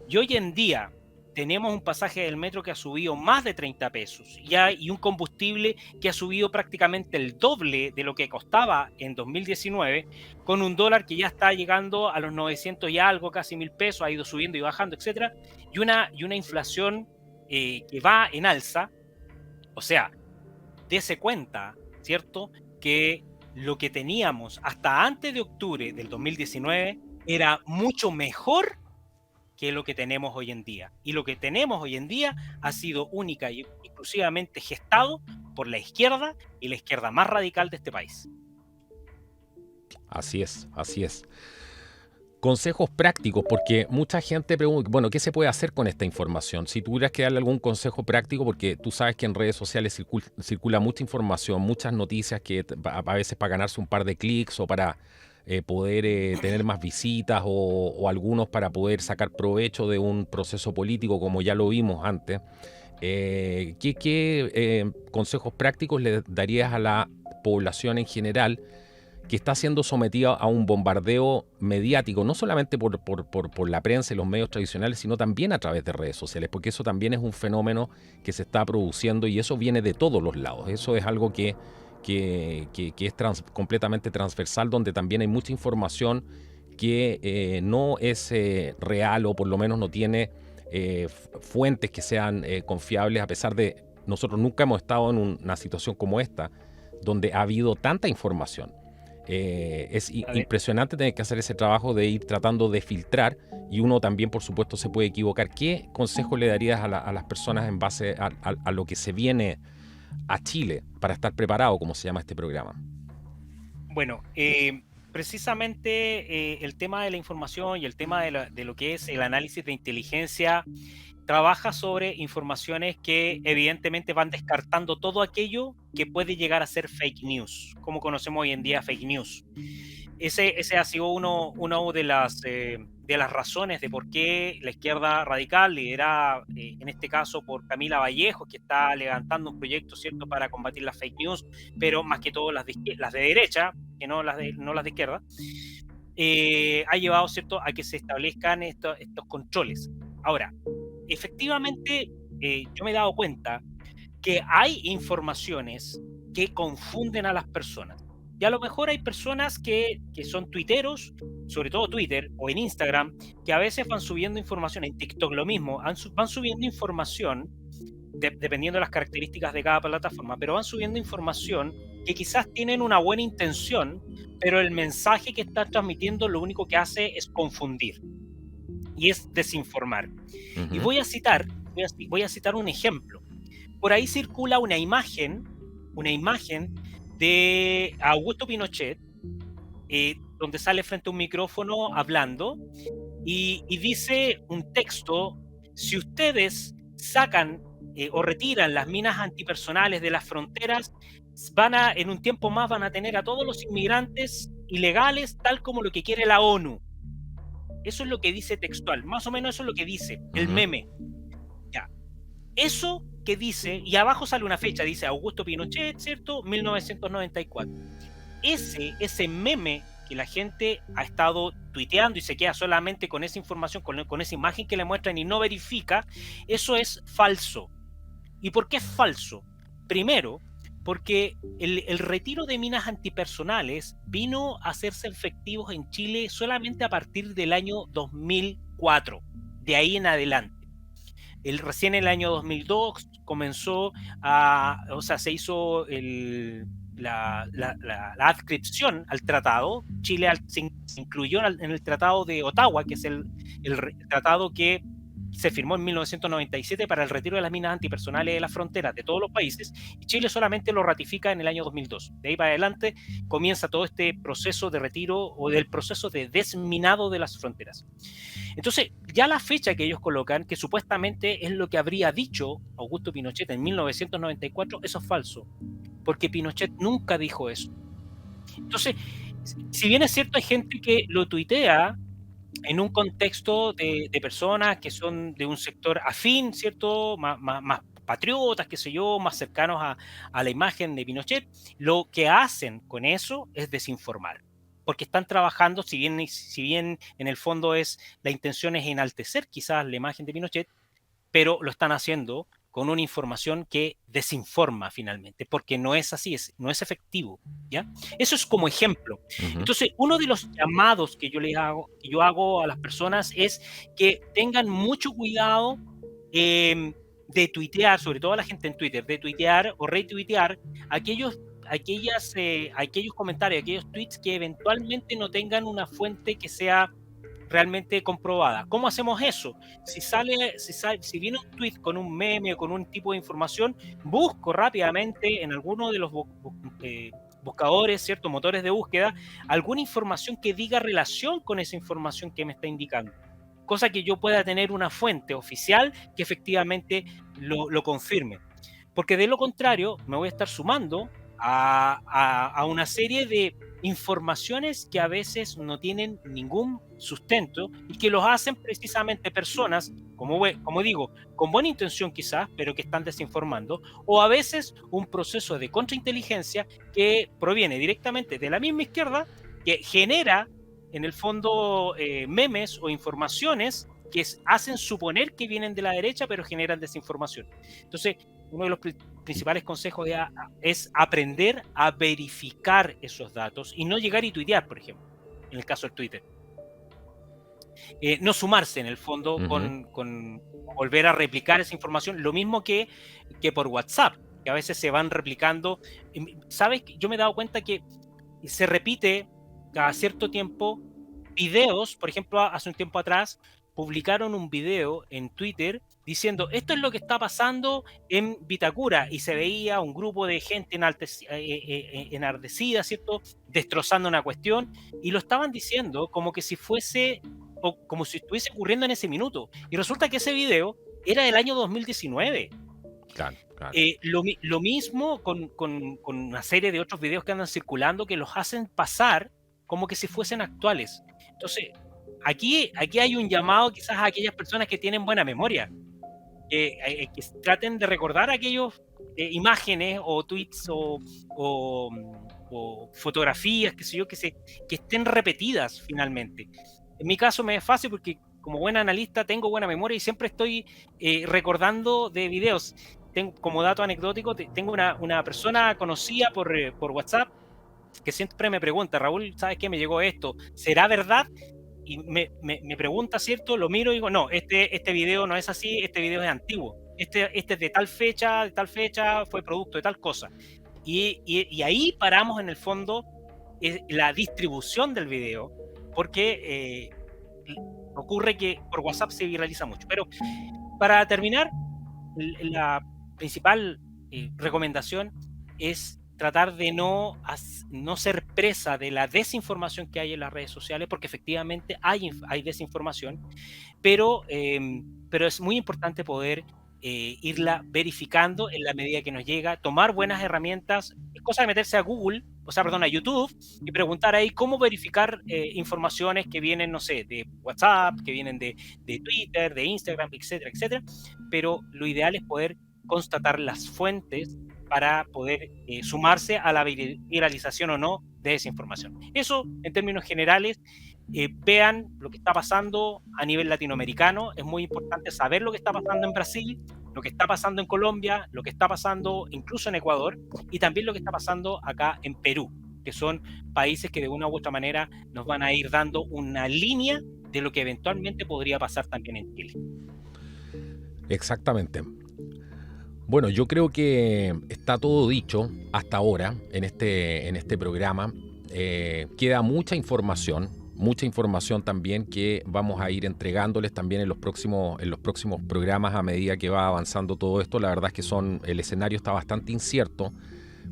Y hoy en día tenemos un pasaje del metro que ha subido más de 30 pesos y un combustible que ha subido prácticamente el doble de lo que costaba en 2019, con un dólar que ya está llegando a los 900 y algo, casi 1.000 pesos, ha ido subiendo y bajando, etcétera, y una inflación que va en alza. O sea, dese cuenta, ¿cierto?, que lo que teníamos hasta antes de octubre del 2019 era mucho mejor que lo que tenemos hoy en día. Y lo que tenemos hoy en día ha sido única y exclusivamente gestado por la izquierda y la izquierda más radical de este país. Así es, así es. Consejos prácticos, porque mucha gente pregunta, bueno, ¿qué se puede hacer con esta información? Si tuvieras que darle algún consejo práctico, porque tú sabes que en redes sociales circula mucha información, muchas noticias que a veces para ganarse un par de clics o para poder tener más visitas o algunos para poder sacar provecho de un proceso político como ya lo vimos antes. ¿Qué consejos prácticos le darías a la población en general que está siendo sometida a un bombardeo mediático, no solamente por la prensa y los medios tradicionales, sino también a través de redes sociales, porque eso también es un fenómeno que se está produciendo y eso viene de todos los lados? Eso es algo que es completamente transversal, donde también hay mucha información que no es real o por lo menos no tiene fuentes que sean confiables, a pesar de nosotros nunca hemos estado en una situación como esta, donde ha habido tanta información. Es impresionante tener que hacer ese trabajo de ir tratando de filtrar, y uno también, por supuesto, se puede equivocar. ¿Qué consejo le darías a las personas en base a lo que se viene a Chile para estar preparado, como se llama este programa? Bueno, precisamente el tema de la información y el tema de lo que es el análisis de inteligencia trabaja sobre informaciones que evidentemente van descartando todo aquello que puede llegar a ser fake news, como conocemos hoy en día fake news. Ese ha sido uno de las razones de por qué la izquierda radical, liderada en este caso por Camila Vallejos, que está levantando un proyecto, ¿cierto?, para combatir las fake news, pero más que todo las de derecha, que no las de izquierda, ha llevado, ¿cierto?, a que se establezcan estos controles. Ahora, efectivamente, yo me he dado cuenta que hay informaciones que confunden a las personas. Y a lo mejor hay personas que son tuiteros, sobre todo Twitter o en Instagram, que a veces van subiendo información, en TikTok lo mismo, van subiendo información, dependiendo de las características de cada plataforma, pero van subiendo información que quizás tienen una buena intención, pero el mensaje que está transmitiendo lo único que hace es confundir y es desinformar. Y voy a citar voy a citar un ejemplo. Por ahí circula una imagen de Augusto Pinochet, donde sale frente a un micrófono hablando y dice un texto: si ustedes sacan o retiran las minas antipersonales de las fronteras, en un tiempo más van a tener a todos los inmigrantes ilegales, tal como lo que quiere la ONU. Eso es lo que dice textual, más o menos eso es lo que dice el meme. Ya. Eso que dice, y abajo sale una fecha, dice Augusto Pinochet, ¿cierto? 1994. Ese meme que la gente ha estado tuiteando y se queda solamente con esa información, con esa imagen que le muestran y no verifica, eso es falso. ¿Y por qué es falso? Primero, porque el retiro de minas antipersonales vino a hacerse efectivos en Chile solamente a partir del año 2004, de ahí en adelante. Recién en el año 2002 se hizo la adscripción al tratado. Chile se incluyó en el Tratado de Ottawa, que es el tratado que se firmó en 1997 para el retiro de las minas antipersonales de las fronteras de todos los países, y Chile solamente lo ratifica en el año 2002. De ahí para adelante comienza todo este proceso de retiro o del proceso de desminado de las fronteras. Entonces, ya la fecha que ellos colocan, que supuestamente es lo que habría dicho Augusto Pinochet en 1994, eso es falso, porque Pinochet nunca dijo eso. Entonces, si bien es cierto, hay gente que lo tuitea en un contexto de personas que son de un sector afín, ¿cierto? Más patriotas, qué sé yo, más cercanos a la imagen de Pinochet, lo que hacen con eso es desinformar. Porque están trabajando, si bien en el fondo la intención es enaltecer quizás la imagen de Pinochet, pero lo están haciendo con una información que desinforma finalmente, porque no es así, no es efectivo, ¿ya? Eso es como ejemplo. Entonces, uno de los llamados que yo hago a las personas es que tengan mucho cuidado de tuitear, sobre todo a la gente en Twitter, de tuitear o retuitear aquellos comentarios, aquellos tweets que eventualmente no tengan una fuente que sea realmente comprobada. ¿Cómo hacemos eso? Si viene un tweet con un meme o con un tipo de información, busco rápidamente en alguno de los buscadores, ¿cierto? Motores de búsqueda, alguna información que diga relación con esa información que me está indicando. Cosa que yo pueda tener una fuente oficial que efectivamente lo confirme. Porque de lo contrario, me voy a estar sumando a una serie de informaciones que a veces no tienen ningún sustento y que los hacen precisamente personas, como digo, con buena intención quizás, pero que están desinformando, o a veces un proceso de contrainteligencia que proviene directamente de la misma izquierda, que genera en el fondo memes o informaciones que hacen suponer que vienen de la derecha, pero generan desinformación. Entonces, uno de los principales consejos es aprender a verificar esos datos y no llegar y tuitear, por ejemplo, en el caso del Twitter. No sumarse, en el fondo, con volver a replicar esa información, lo mismo que por WhatsApp, que a veces se van replicando. ¿Sabes? Yo me he dado cuenta que se repite cada cierto tiempo videos. Por ejemplo, hace un tiempo atrás publicaron un video en Twitter diciendo: esto es lo que está pasando en Vitacura, y se veía un grupo de gente enardecida, ¿cierto?, destrozando una cuestión, y lo estaban diciendo como que si fuese, o como si estuviese ocurriendo en ese minuto, y resulta que ese video era del año 2019. Claro. Lo mismo con una serie de otros videos que andan circulando que los hacen pasar como que si fuesen actuales. Entonces, aquí hay un llamado quizás a aquellas personas que tienen buena memoria, que traten de recordar aquellos imágenes o tweets o fotografías, qué sé yo, que estén repetidas finalmente. En mi caso me es fácil porque como buen analista tengo buena memoria y siempre estoy recordando de videos. Como dato anecdótico, tengo una persona conocida por WhatsApp que siempre me pregunta: Raúl, ¿sabes qué? Me llegó esto, ¿será verdad? Y me pregunta, ¿cierto? Lo miro y digo: no, este video no es así, este video es antiguo, este es de tal fecha, fue producto de tal cosa. Y ahí paramos en el fondo la distribución del video, porque ocurre que por WhatsApp se viraliza mucho. Pero para terminar, la principal recomendación es tratar de no ser presa de la desinformación que hay en las redes sociales, porque efectivamente hay desinformación, pero es muy importante poder irla verificando en la medida que nos llega, tomar buenas herramientas, es cosa de meterse a Google, o sea, perdón, a YouTube, y preguntar ahí cómo verificar informaciones que vienen, no sé, de WhatsApp, que vienen de Twitter, de Instagram, etcétera, etcétera. Pero lo ideal es poder constatar las fuentes para poder sumarse a la viralización o no de esa información. Eso, en términos generales, vean lo que está pasando a nivel latinoamericano. Es muy importante saber lo que está pasando en Brasil, lo que está pasando en Colombia, lo que está pasando incluso en Ecuador y también lo que está pasando acá en Perú, que son países que de una u otra manera nos van a ir dando una línea de lo que eventualmente podría pasar también en Chile. Exactamente. Bueno, yo creo que está todo dicho hasta ahora en este programa. Queda mucha información también que vamos a ir entregándoles también en los próximos programas a medida que va avanzando todo esto. La verdad es que el escenario está bastante incierto,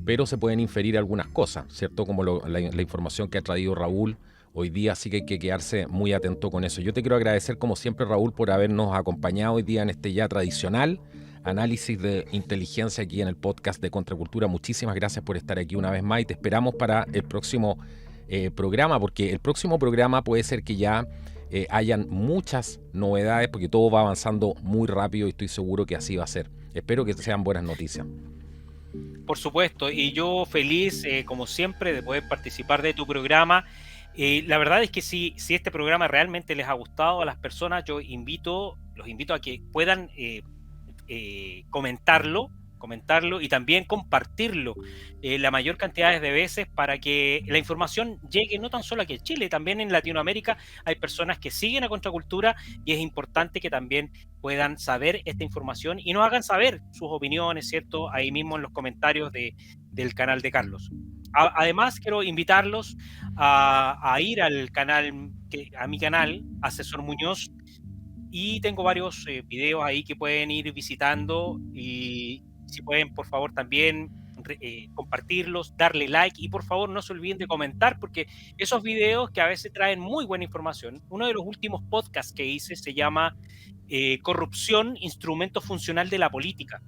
pero se pueden inferir algunas cosas, ¿cierto? Como la información que ha traído Raúl hoy día, así que hay que quedarse muy atento con eso. Yo te quiero agradecer como siempre, Raúl, por habernos acompañado hoy día en este ya tradicional análisis de inteligencia aquí en el podcast de Contracultura. Muchísimas gracias por estar aquí una vez más y te esperamos para el próximo programa, porque el próximo programa puede ser que ya hayan muchas novedades, porque todo va avanzando muy rápido y estoy seguro que así va a ser. Espero que sean buenas noticias. Por supuesto, y yo feliz, como siempre, de poder participar de tu programa. La verdad es que si este programa realmente les ha gustado a las personas, los invito a que puedan comentarlo y también compartirlo la mayor cantidad de veces para que la información llegue no tan solo aquí en Chile, también en Latinoamérica hay personas que siguen a Contracultura y es importante que también puedan saber esta información y nos hagan saber sus opiniones, ¿cierto? Ahí mismo en los comentarios del canal de Carlos. Además, quiero invitarlos a ir al canal, a mi canal, Asesor Muñoz, y tengo varios videos ahí que pueden ir visitando y si pueden, por favor, también compartirlos, darle like y por favor no se olviden de comentar porque esos videos que a veces traen muy buena información. Uno de los últimos podcasts que hice se llama Corrupción, Instrumento Funcional de la Política.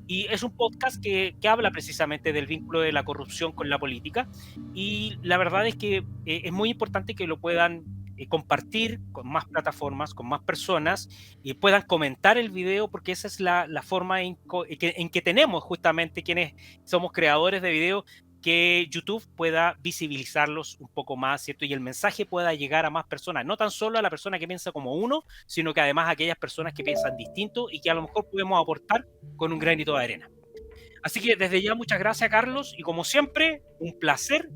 Y es un podcast que habla precisamente del vínculo de la corrupción con la política. Y la verdad es que es muy importante que lo puedan compartir con más plataformas, con más personas, y puedan comentar el video, porque esa es la forma en que tenemos justamente quienes somos creadores de video, que YouTube pueda visibilizarlos un poco más, ¿cierto? Y el mensaje pueda llegar a más personas, no tan solo a la persona que piensa como uno, sino que además a aquellas personas que piensan distinto y que a lo mejor podemos aportar con un granito de arena. Así que desde ya muchas gracias, Carlos, y como siempre, un placer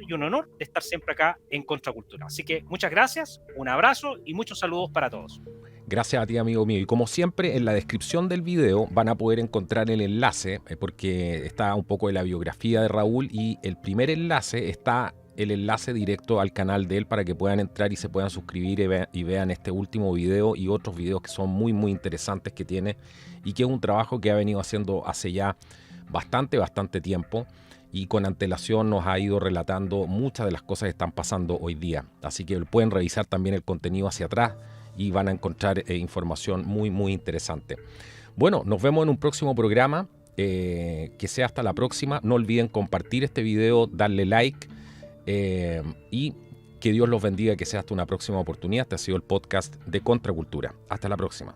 y un honor de estar siempre acá en Contracultura. Así que muchas gracias, un abrazo y muchos saludos para todos. Gracias a ti, amigo mío. Y como siempre, en la descripción del video van a poder encontrar el enlace, porque está un poco de la biografía de Raúl, y el primer enlace está el enlace directo al canal de él para que puedan entrar y se puedan suscribir y vean este último video y otros videos que son muy, muy interesantes que tiene y que es un trabajo que ha venido haciendo hace ya bastante tiempo y con antelación nos ha ido relatando muchas de las cosas que están pasando hoy día. Así que pueden revisar también el contenido hacia atrás y van a encontrar información muy, muy interesante. Bueno, nos vemos en un próximo programa. Que sea hasta la próxima. No olviden compartir este video, darle like y que Dios los bendiga, que sea hasta una próxima oportunidad. Este ha sido el podcast de Contracultura. Hasta la próxima.